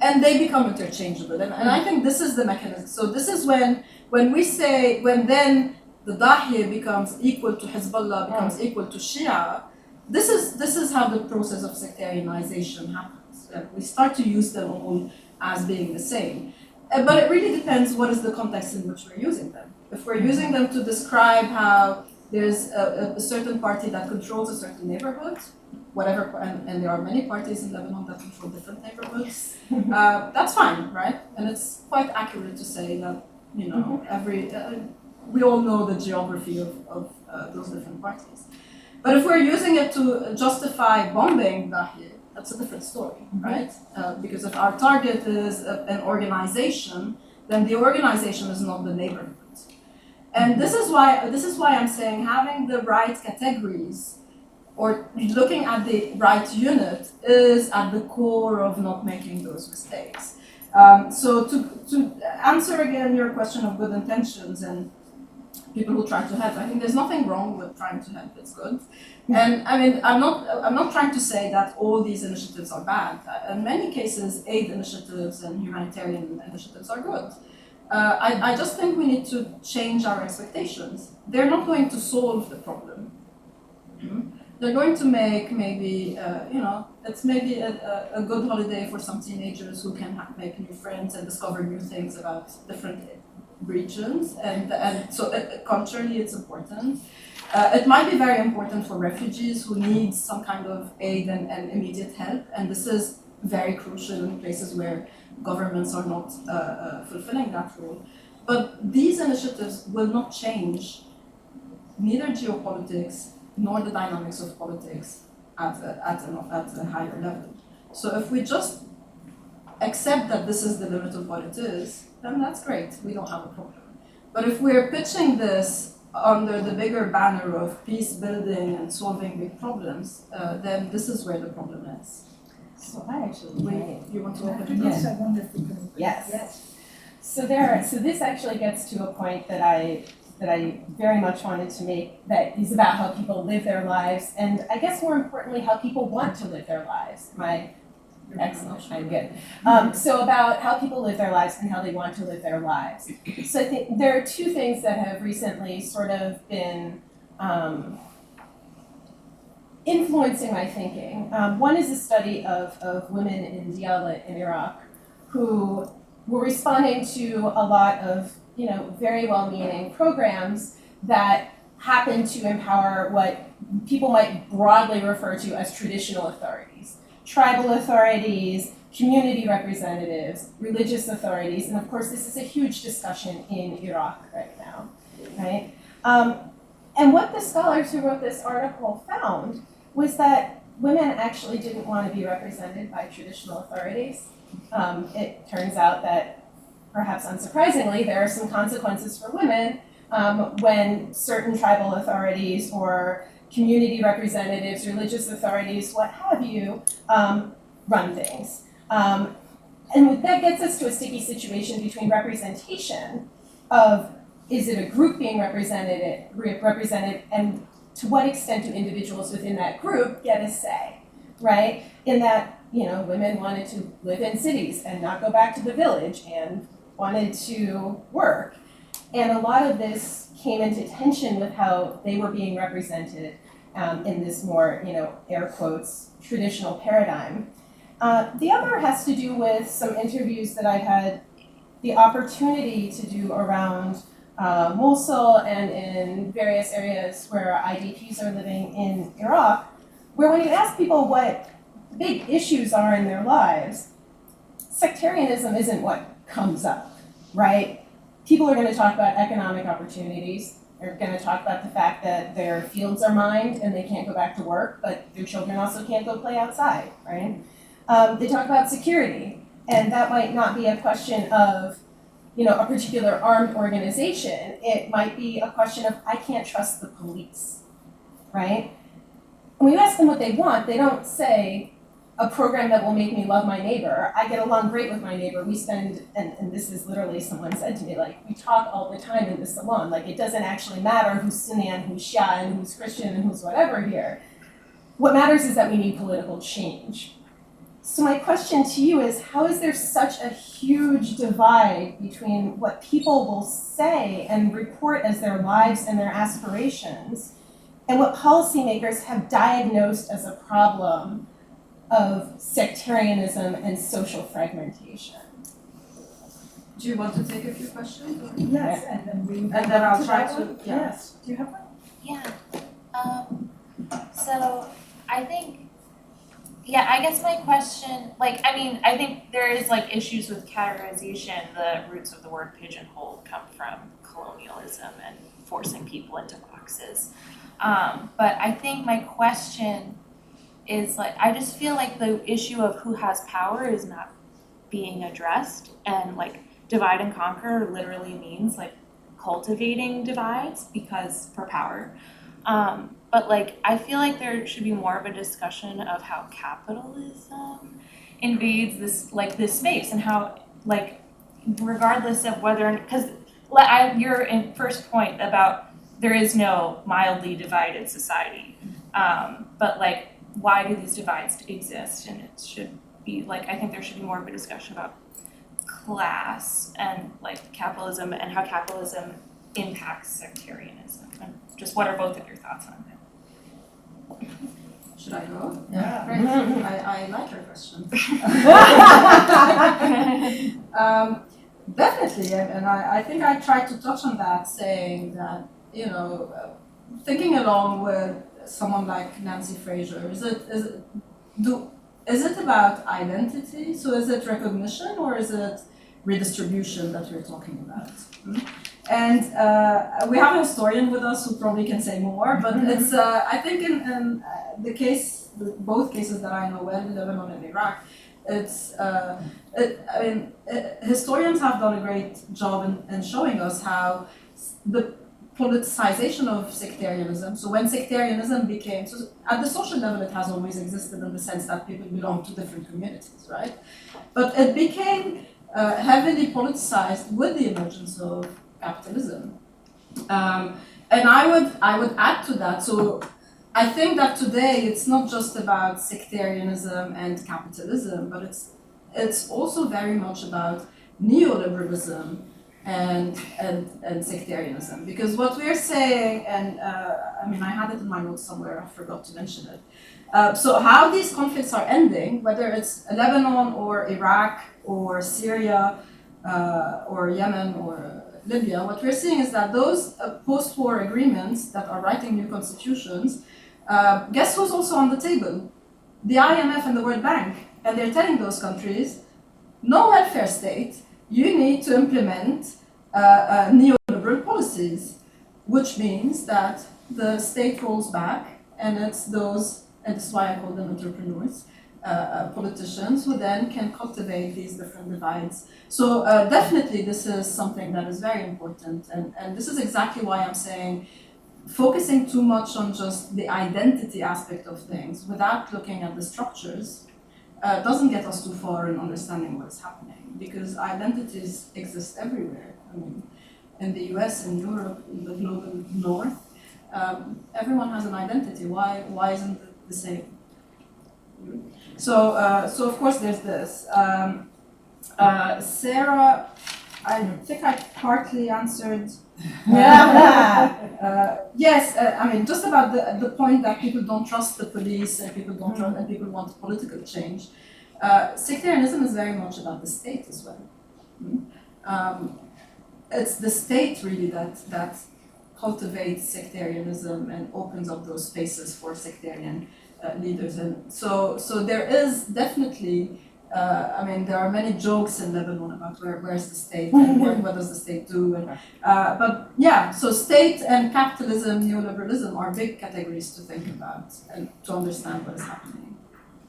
And they become interchangeable. And I think this is the mechanism. So this is when then the Dahi becomes equal to Hezbollah, becomes equal to Shia, this is how the process of sectarianization happens. We start to use them all as being the same. But it really depends what is the context in which we're using them. If we're using them to describe how there's a certain party that controls a certain neighborhood, whatever, and there are many parties in Lebanon that control different neighborhoods, that's fine, right? And it's quite accurate to say that, we all know the geography of those different parties. But if we're using it to justify bombing Dahi, that's a different story, right? Because if our target is an organization, then the organization is not the neighborhood. And this is why I'm saying having the right categories or looking at the right unit is at the core of not making those mistakes. So to answer again your question of good intentions and people who try to help, I think there's nothing wrong with trying to help. It's good. And I mean, I'm not trying to say that all these initiatives are bad. In many cases, aid initiatives and humanitarian initiatives are good. I just think we need to change our expectations. They're not going to solve the problem. They're going to make maybe, it's maybe a good holiday for some teenagers who can make new friends and discover new things about different regions. And so culturally, it's important. It might be very important for refugees who need some kind of aid and immediate help. And this is very crucial in places where governments are not fulfilling that role. But these initiatives will not change neither geopolitics nor the dynamics of politics at a higher level. So if we just accept that this is the limit of what it is, then that's great, we don't have a problem. But if we're pitching this under the bigger banner of peace building and solving big problems, then this is where the problem is. So I actually, you want to open After it? this, I wonder if we can. Yes. So this actually gets to a point that I very much wanted to make, that is about how people live their lives, and I guess more importantly, how people want to live their lives. Excellent, I'm good. So about how people live their lives and how they want to live their lives. So I think there are two things that have recently sort of been influencing my thinking. One is a study of women in Diyala in Iraq who were responding to a lot of very well-meaning programs that happen to empower what people might broadly refer to as traditional authorities. Tribal authorities, community representatives, religious authorities, and of course this is a huge discussion in Iraq right now, right? And what the scholars who wrote this article found was that women actually didn't want to be represented by traditional authorities. It turns out that, perhaps unsurprisingly, there are some consequences for women when certain tribal authorities or community representatives, religious authorities, what have you, run things. And that gets us to a sticky situation between representation of, is it a group being represented, and to what extent do individuals within that group get a say, right? In that, women wanted to live in cities and not go back to the village and wanted to work. And a lot of this came into tension with how they were being represented in this more, air quotes, traditional paradigm. The other has to do with some interviews that I had the opportunity to do around Mosul and in various areas where IDPs are living in Iraq, where when you ask people what big issues are in their lives, sectarianism isn't what comes up, right? People are going to talk about economic opportunities. They're going to talk about the fact that their fields are mined and they can't go back to work, but their children also can't go play outside, right? They talk about security, and that might not be a question of, a particular armed organization. It might be a question of, I can't trust the police, right? When you ask them what they want, they don't say, a program that will make me love my neighbor. I get along great with my neighbor. We spend, and this is literally someone said to me, like, we talk all the time in the salon. Like, it doesn't actually matter who's Sunni and who's Shia and who's Christian and who's whatever here. What matters is that we need political change. So my question to you is, how is there such a huge divide between what people will say and report as their lives and their aspirations and what policymakers have diagnosed as a problem of sectarianism and social fragmentation? Do you want to take a few questions? Or? Yes, and then we. And then I'll try that to, one? yeah. Yes, do you have one? Yeah. So I think, yeah, I guess my question, like, I mean, I think there is like issues with categorization. The roots of the word pigeonhole come from colonialism and forcing people into boxes. But I think my question is like, I just feel like the issue of who has power is not being addressed, and like divide and conquer literally means like cultivating divides because for power. But like I feel like there should be more of a discussion of how capitalism invades this space and how like regardless of whether, because your first point about there is no mildly divided society, but like why do these divides exist? And it should be like, I think there should be more of a discussion about class and like capitalism and how capitalism impacts sectarianism. And just what are both of your thoughts on that? Should I go? Yeah. Great. I like your question. Definitely, and I think I tried to touch on that, saying that, you know, thinking along with someone like Nancy Fraser, is it about identity? So is it recognition or is it redistribution that we're talking about? And we have a historian with us who probably can say more, but it's I think in both cases that I know well, Lebanon and Iraq, historians have done a great job in showing us how the politicization of sectarianism. So when sectarianism became, so at the social level it has always existed in the sense that people belong to different communities, right? But it became heavily politicized with the emergence of capitalism. And I would add to that, so I think that today it's not just about sectarianism and capitalism, but it's also very much about neoliberalism and sectarianism. Because what we're saying, and I mean I had it in my notes somewhere, I forgot to mention it. So how these conflicts are ending, whether it's Lebanon or Iraq or Syria or Yemen or Libya, what we're seeing is that those post-war agreements that are writing new constitutions, guess who's also on the table? The IMF and the World Bank. And they're telling those countries, no welfare state, you need to implement neoliberal policies, which means that the state rolls back, and it's those, and that's why I call them entrepreneurs, politicians who then can cultivate these different divides. So definitely this is something that is very important, and this is exactly why I'm saying focusing too much on just the identity aspect of things without looking at the structures doesn't get us too far in understanding what is happening, because identities exist everywhere. I mean, in the US, in Europe, in the global north, everyone has an identity. Why isn't it the same? So of course there's this. Sarah, I think I partly answered. Yes, I mean just about the point that people don't trust the police and people don't trust and people want political change. Sectarianism is very much about the state as well. It's the state really that cultivates sectarianism and opens up those spaces for sectarian leaders, and so there is definitely. I mean, there are many jokes in Lebanon about where's the state and what does the state do, and, but yeah, so state and capitalism, neoliberalism are big categories to think about and to understand what is happening.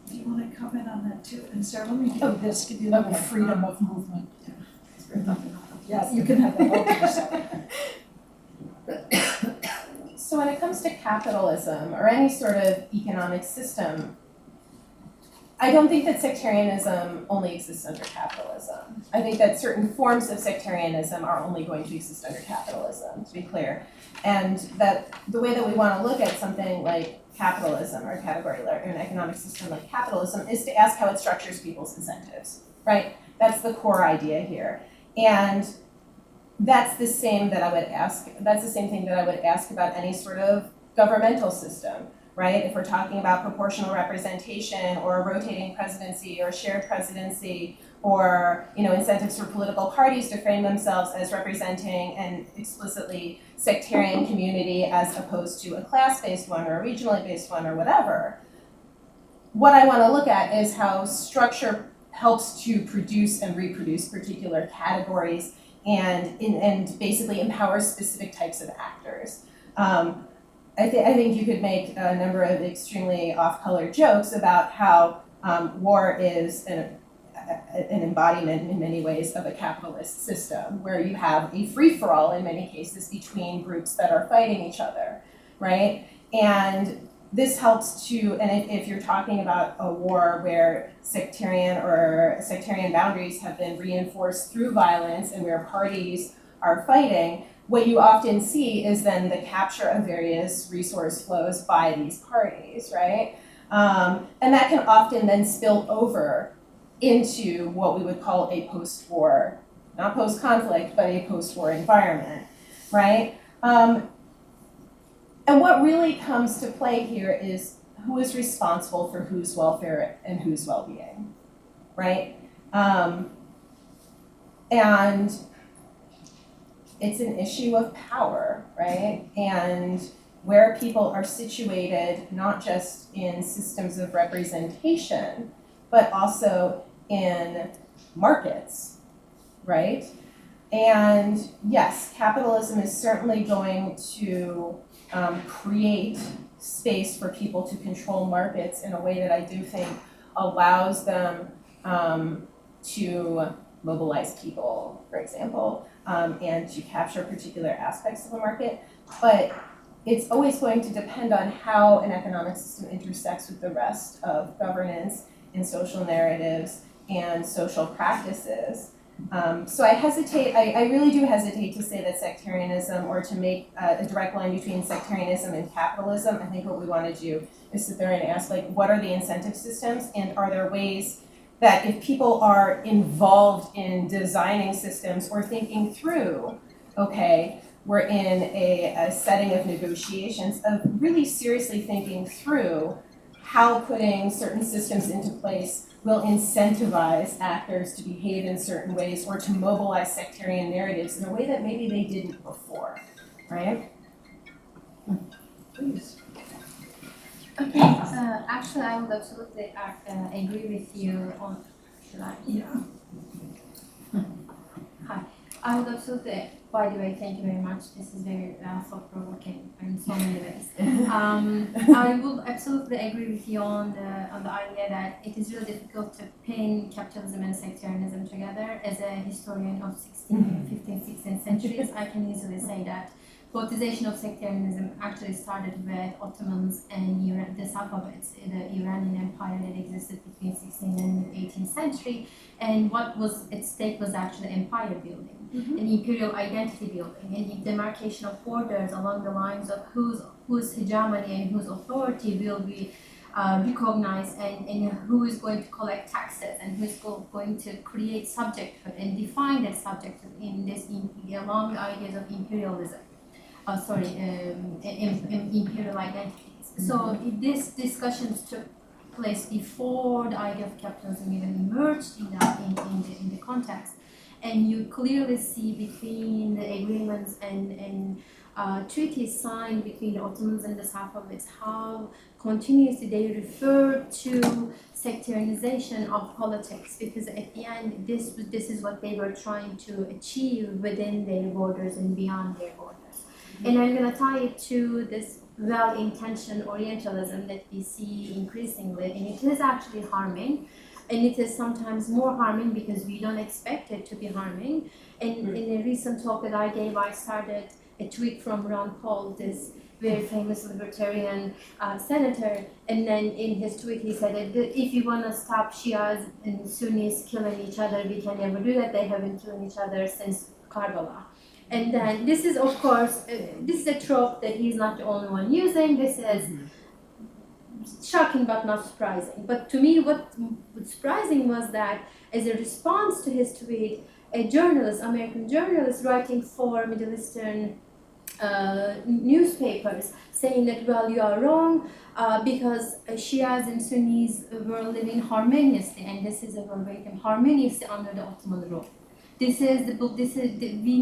Do you want to comment on that too? And Sarah, let me do this, give you a little freedom of movement. Yeah, you can have that all to yourself. So when it comes to capitalism or any sort of economic system, I don't think that sectarianism only exists under capitalism. I think that certain forms of sectarianism are only going to exist under capitalism, to be clear. And that the way that we want to look at something like capitalism or category or an economic system like capitalism is to ask how it structures people's incentives, right? That's the core idea here. And that's the same thing that I would ask about any sort of governmental system, right? If we're talking about proportional representation or a rotating presidency or shared presidency or incentives for political parties to frame themselves as representing an explicitly sectarian community as opposed to a class-based one or a regionally based one or whatever. What I want to look at is how structure helps to produce and reproduce particular categories and basically empowers specific types of actors. I think you could make a number of extremely off-color jokes about how war is an embodiment in many ways of a capitalist system where you have a free-for-all in many cases between groups that are fighting each other, right? And this helps to, and if you're talking about a war where sectarian boundaries have been reinforced through violence and where parties are fighting, what you often see is then the capture of various resource flows by these parties, right? And that can often then spill over into what we would call a post-war, not post-conflict, but a post-war environment, right? And what really comes to play here is who is responsible for whose welfare and whose well-being, right? And it's an issue of power, right? And where people are situated, not just in systems of representation, but also in markets, right? And yes, capitalism is certainly going to create space for people to control markets in a way that I do think allows them to mobilize people, for example, and to capture particular aspects of the market. But it's always going to depend on how an economic system intersects with the rest of governance and social narratives and social practices. So I really do hesitate to say that sectarianism, or to make a direct line between sectarianism and capitalism. I think what we want to do is sit there and ask, like, what are the incentive systems, and are there ways that if people are involved in designing systems or thinking through, okay, we're in a setting of negotiations, of really seriously thinking through how putting certain systems into place will incentivize actors to behave in certain ways or to mobilize sectarian narratives in a way that maybe they didn't before, right? Please. Okay, actually I would absolutely agree with you on, should I? Yeah. Hi, I would absolutely, by the way, thank you very much. This is very thought-provoking in so many ways. I would absolutely agree with you on the idea that it is really difficult to pin capitalism and sectarianism together. As a historian of 16th, 15th, 16th centuries, I can easily say that politicization of sectarianism actually started with Ottomans and the Safavids, the Iranian Empire that existed between 16th and 18th century. And what was at stake was actually empire building, an imperial identity building, and the demarcation of borders along the lines of whose hegemony and whose authority will be recognized, and who is going to collect taxes, and who is going to create subjecthood and define that subjecthood in this along ideas of imperialism. Imperial identities. So these discussions took place before the idea of capitalism even emerged in the context, and you clearly see between the agreements and treaties signed between the Ottomans and the Safavids how continuously they refer to sectarianization of politics, because at the end this is what they were trying to achieve within their borders and beyond their borders. And I'm going to tie it to this well-intentioned Orientalism that we see increasingly, and it is actually harming, and it is sometimes more harming because we don't expect it to be harming. And in a recent talk that I gave, I started a tweet from Ron Paul, this very famous libertarian senator, and then in his tweet he said that if you want to stop Shias and Sunnis killing each other, we can never do that. They have been killing each other since Karbala. And then this is, of course, this is a trope that he's not the only one using. This is shocking but not surprising. But to me, what was surprising was that as a response to his tweet, a journalist, American journalist, writing for Middle Eastern newspapers, saying that, well, you are wrong because Shias and Sunnis were living harmoniously, and this is a verbatim, harmoniously under the Ottoman rule. We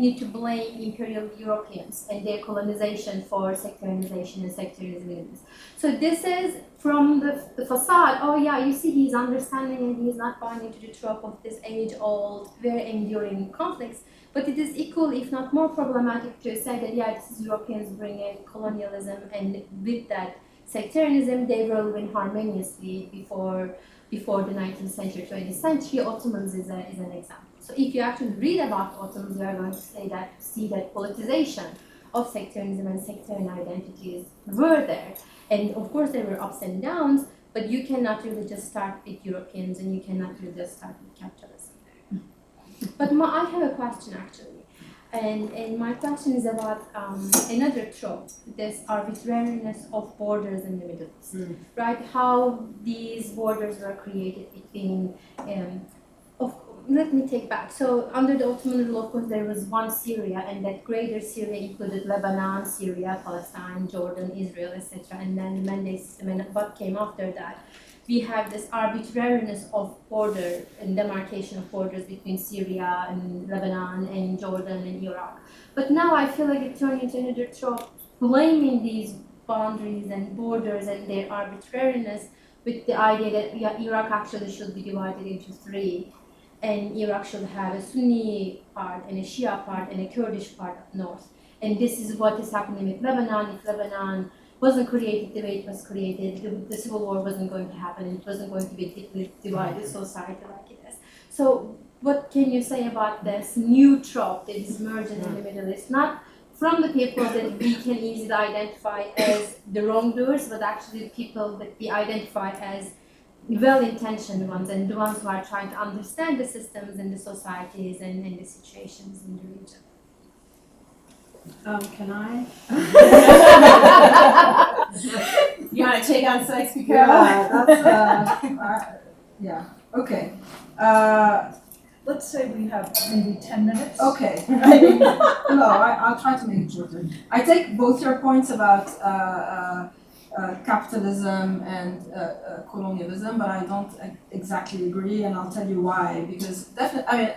need to blame Imperial Europeans and their colonization for sectarianization and sectarianism. So this is from the facade. Oh yeah, you see, he's understanding and he's not buying into the trope of this age-old, very enduring conflicts. But it is equal, if not more problematic, to say that yeah, this is Europeans bringing colonialism, and with that sectarianism, they were living harmoniously before the 19th century, 20th century. Ottomans is an example. So if you actually read about the Ottomans, you are going to see that politicization of sectarianism and sectarian identities were there. And of course there were ups and downs, but you cannot really just start with Europeans, and you cannot really just start with capitalism there. But I have a question actually. And my question is about another trope, this arbitrariness of borders in the Middle East, right? How these borders were created between, let me take back. So under the Ottoman rule, of course, there was one Syria, and that greater Syria included Lebanon, Syria, Palestine, Jordan, Israel, etc. And then the Mandate system, and what came after that, we have this arbitrariness of border and demarcation of borders between Syria and Lebanon and Jordan and Iraq. But now I feel like it turned into another trope, blaming these boundaries and borders and their arbitrariness with the idea that Iraq actually should be divided into three, and Iraq should have a Sunni part and a Shia part and a Kurdish part up north. And this is what is happening with Lebanon. If Lebanon wasn't created the way it was created, the civil war wasn't going to happen, and it wasn't going to be divided society like it is. So what can you say about this new trope that is emerging in the Middle East? Not from the people that we can easily identify as the wrongdoers, but actually people that we identify as well-intentioned ones, and the ones who are trying to understand the systems and the societies and the situations in the region. Can I? You want to take on Sykes? Yeah, that's, yeah, okay. Let's say we have maybe 10 minutes. Okay, I'll try to make it shorter. I take both your points about capitalism and colonialism, but I don't exactly agree, and I'll tell you why. Because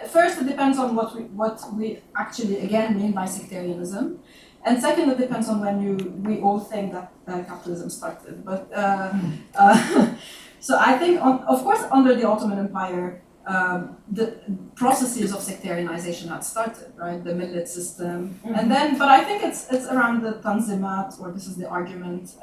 first it depends on what we actually again mean by sectarianism, and second it depends on when we all think that capitalism started. But so I think, of course, under the Ottoman Empire, the processes of sectarianization had started, right? The millet system, and then, but I think it's around the Tanzimat, or this is the argument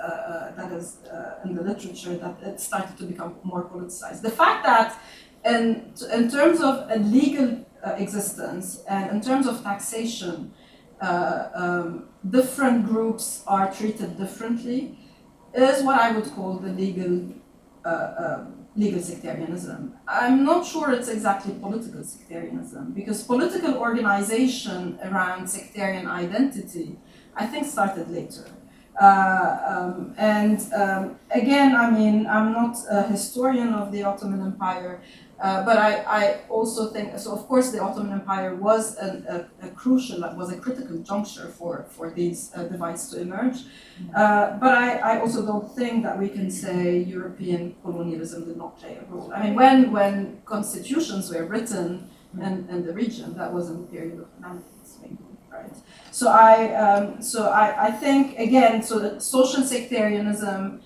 that is in the literature, that it started to become more politicized. The fact that, in terms of a legal existence and in terms of taxation, different groups are treated differently, is what I would call the legal sectarianism. I'm not sure it's exactly political sectarianism, because political organization around sectarian identity, I think, started later. Again, I mean, I'm not a historian of the Ottoman Empire, but I also think, so of course the Ottoman Empire was a critical juncture for these divides to emerge. But I also don't think that we can say European colonialism did not play a role. I mean, when constitutions were written in the region, that was in the period of the 90s, maybe, right? So I think, again, so that social sectarianism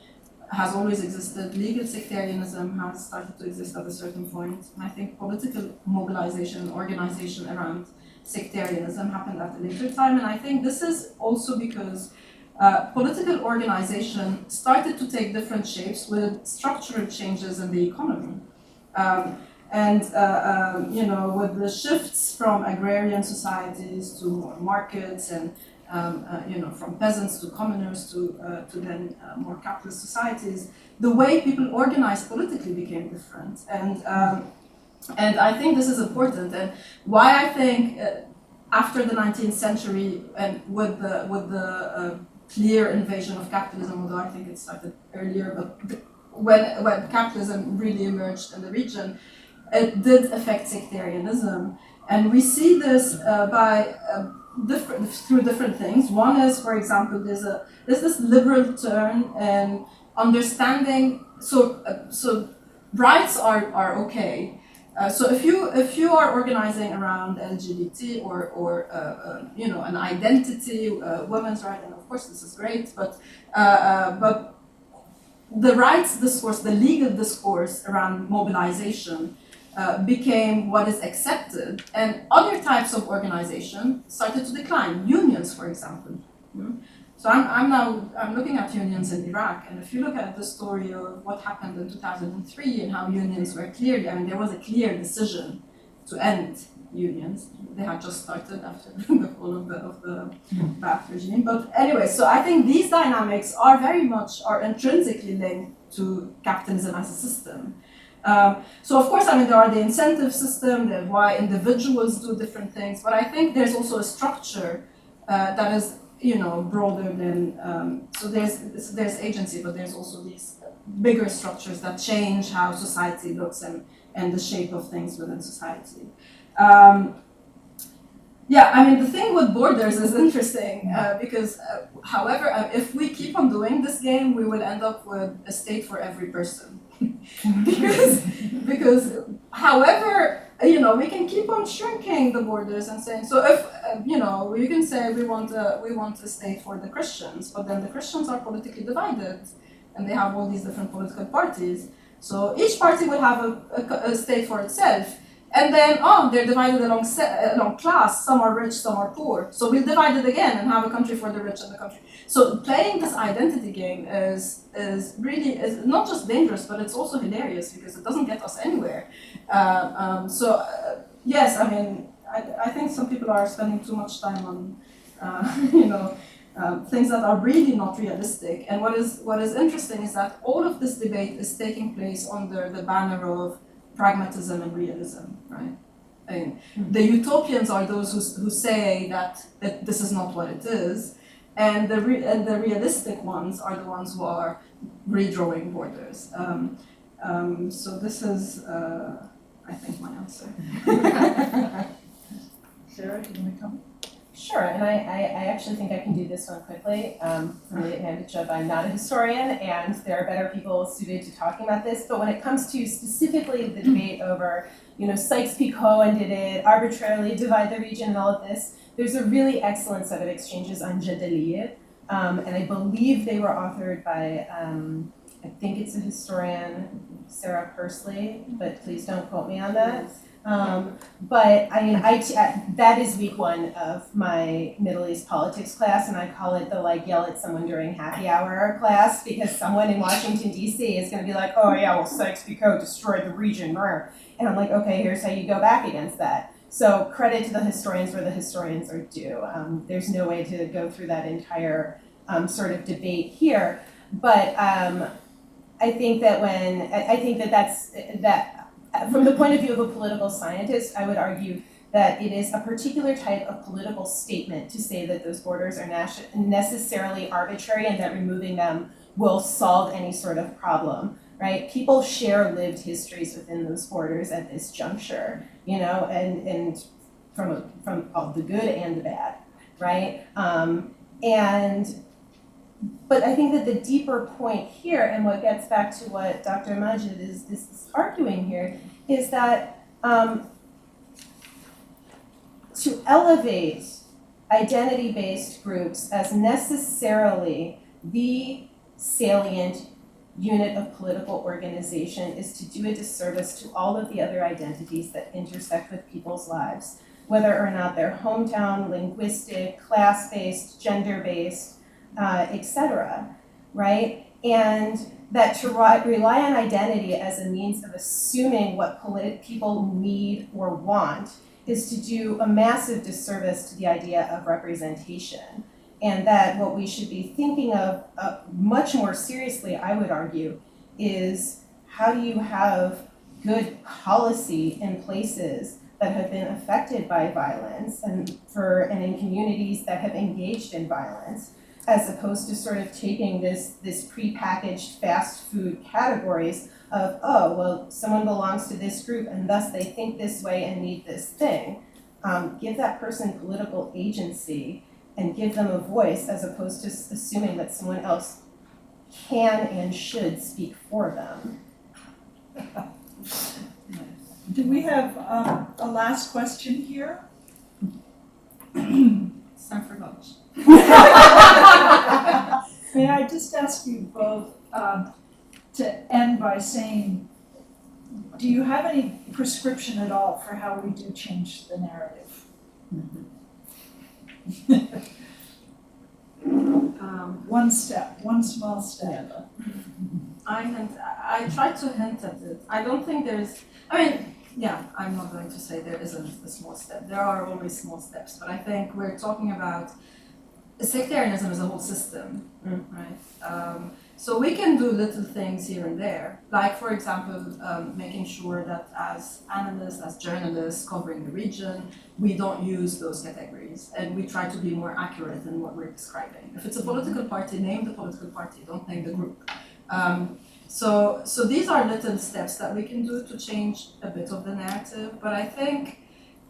has always existed. Legal sectarianism has started to exist at a certain point. And I think political mobilization and organization around sectarianism happened at a later time. And I think this is also because political organization started to take different shapes with structural changes in the economy. With the shifts from agrarian societies to more markets and from peasants to commoners to then more capitalist societies, the way people organized politically became different. And I think this is important, and why I think after the 19th century and with the clear invasion of capitalism, although I think it started earlier, but when capitalism really emerged in the region, it did affect sectarianism. And we see this through different things. One is, for example, there's this liberal turn and understanding. So rights are okay. So if you are organizing around LGBT or an identity, women's right, and of course this is great, but the rights discourse, the legal discourse around mobilization became what is accepted, and other types of organization started to decline. Unions, for example. So I'm looking at unions in Iraq, and if you look at the story of what happened in 2003 and how unions were clearly, there was a clear decision to end unions. They had just started after the fall of the Ba'ath regime. But anyway, so I think these dynamics are intrinsically linked to capitalism as a system. So of course, there are the incentive system, there's why individuals do different things, but I think there's also a structure that is broader than, so there's agency, but there's also these bigger structures that change how society looks and the shape of things within society. The thing with borders is interesting because, however, if we keep on doing this game, we will end up with a state for every person. because however, we can keep on shrinking the borders and saying, so if, we can say we want a state for the Christians, but then the Christians are politically divided and they have all these different political parties. So each party will have a state for itself. And then, they're divided along class. Some are rich, some are poor. So we'll divide it again and have a country for the rich and the country. So playing this identity game is not just dangerous, but it's also hilarious because it doesn't get us anywhere. Yes, I think some people are spending too much time on, things that are really not realistic. And what is interesting is that all of this debate is taking place under the banner of pragmatism and realism, right? The utopians are those who say that this is not what it is, and the realistic ones are the ones who are redrawing borders. So this is, I think, my answer. Sarah, do you want to come? Sure, and I actually think I can do this one quickly from the advantage of I'm not a historian and there are better people suited to talking about this, but when it comes to specifically the debate over, Sykes-Picot did it, arbitrarily divide the region and all of this, there's a really excellent set of exchanges on Jadaliyya, and I believe they were authored by, I think it's a historian, Sarah Pursley, but please don't quote me on that. But that is week one of my Middle East politics class, and I call it the yell at someone during happy hour class, because someone in Washington D.C. is going to be like, oh yeah, well Sykes-Picot destroyed the region, and I'm like, okay, here's how you go back against that. So credit to the historians where the historians are due. There's no way to go through that entire sort of debate here, but I think that from the point of view of a political scientist, I would argue that it is a particular type of political statement to say that those borders are necessarily arbitrary and that removing them will solve any sort of problem, right? People share lived histories within those borders at this juncture, and from all the good and the bad, right? But I think that the deeper point here, and what gets back to what Dr. Majed is arguing here, is that to elevate identity-based groups as necessarily the salient unit of political organization is to do a disservice to all of the other identities that intersect with people's lives, whether or not they're hometown, linguistic, class-based, gender-based, etc., right? And that to rely on identity as a means of assuming what people need or want is to do a massive disservice to the idea of representation. And that what we should be thinking of much more seriously, I would argue, is how do you have good policy in places that have been affected by violence and in communities that have engaged in violence, as opposed to sort of taking this prepackaged fast food categories of, oh, well, someone belongs to this group and thus they think this way and need this thing. Give that person political agency and give them a voice, as opposed to assuming that someone else can and should speak for them. Do we have a last question here? It's time for lunch. May I just ask you both to end by saying, do you have any prescription at all for how we do change the narrative? One step, one small step. I tried to hint at it. I don't think I'm not going to say there isn't a small step. There are always small steps, but I think we're talking about sectarianism as a whole system, right? So we can do little things here and there, like, for example, making sure that as analysts, as journalists covering the region, we don't use those categories, and we try to be more accurate in what we're describing. If it's a political party, name the political party, don't name the group. So these are little steps that we can do to change a bit of the narrative, but I think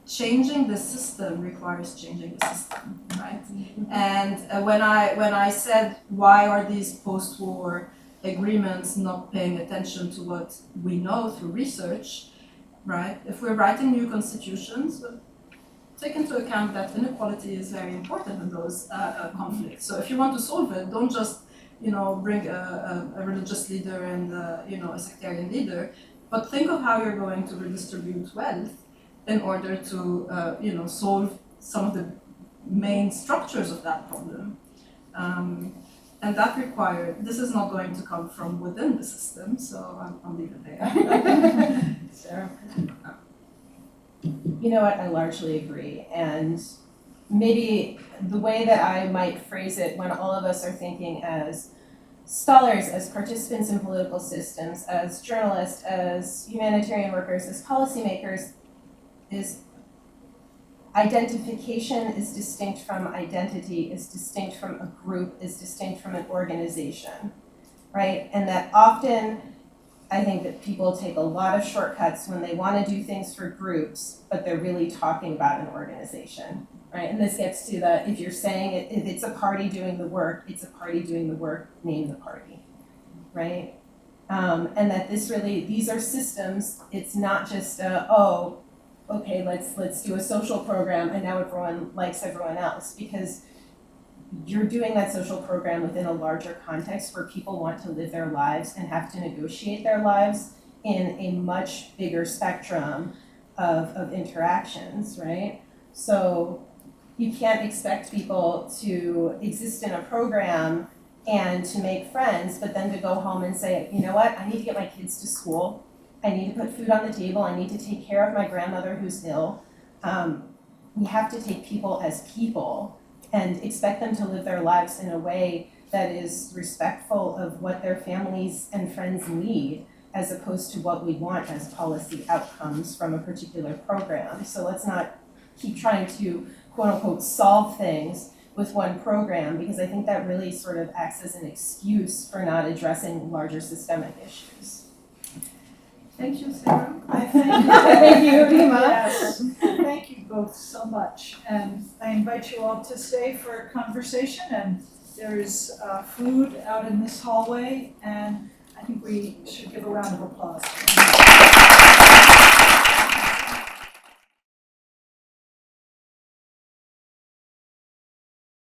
changing the system requires changing the system, right? And when I said, why are these post-war agreements not paying attention to what we know through research, right? If we're writing new constitutions, take into account that inequality is very important in those conflicts. So if you want to solve it, don't just bring a religious leader and a sectarian leader, but think of how you're going to redistribute wealth in order to solve some of the main structures of that problem. And that this is not going to come from within the system, so I'll leave it there. Sarah? You know what, I largely agree. And maybe the way that I might phrase it when all of us are thinking as scholars, as participants in political systems, as journalists, as humanitarian workers, as policymakers, is identification is distinct from identity, is distinct from a group, is distinct from an organization, right? And that often, I think that people take a lot of shortcuts when they want to do things for groups, but they're really talking about an organization, right? And this gets to if you're saying if it's a party doing the work, it's a party doing the work, name the party, right? And that these are systems. It's not just okay, let's do a social program and now everyone likes everyone else, because you're doing that social program within a larger context where people want to live their lives and have to negotiate their lives in a much bigger spectrum of interactions, right? So you can't expect people to exist in a program and to make friends, but then to go home and say, you know what, I need to get my kids to school. I need to put food on the table. I need to take care of my grandmother who's ill. We have to take people as people and expect them to live their lives in a way that is respectful of what their families and friends need, as opposed to what we want as policy outcomes from a particular program. So let's not keep trying to, quote unquote, solve things with one program, because I think that really sort of acts as an excuse for not addressing larger systemic issues. Thank you, Sarah. I thank you. Thank you, Rima. Yes, thank you both so much. And I invite you all to stay for a conversation, and there's food out in this hallway, and I think we should give a round of applause.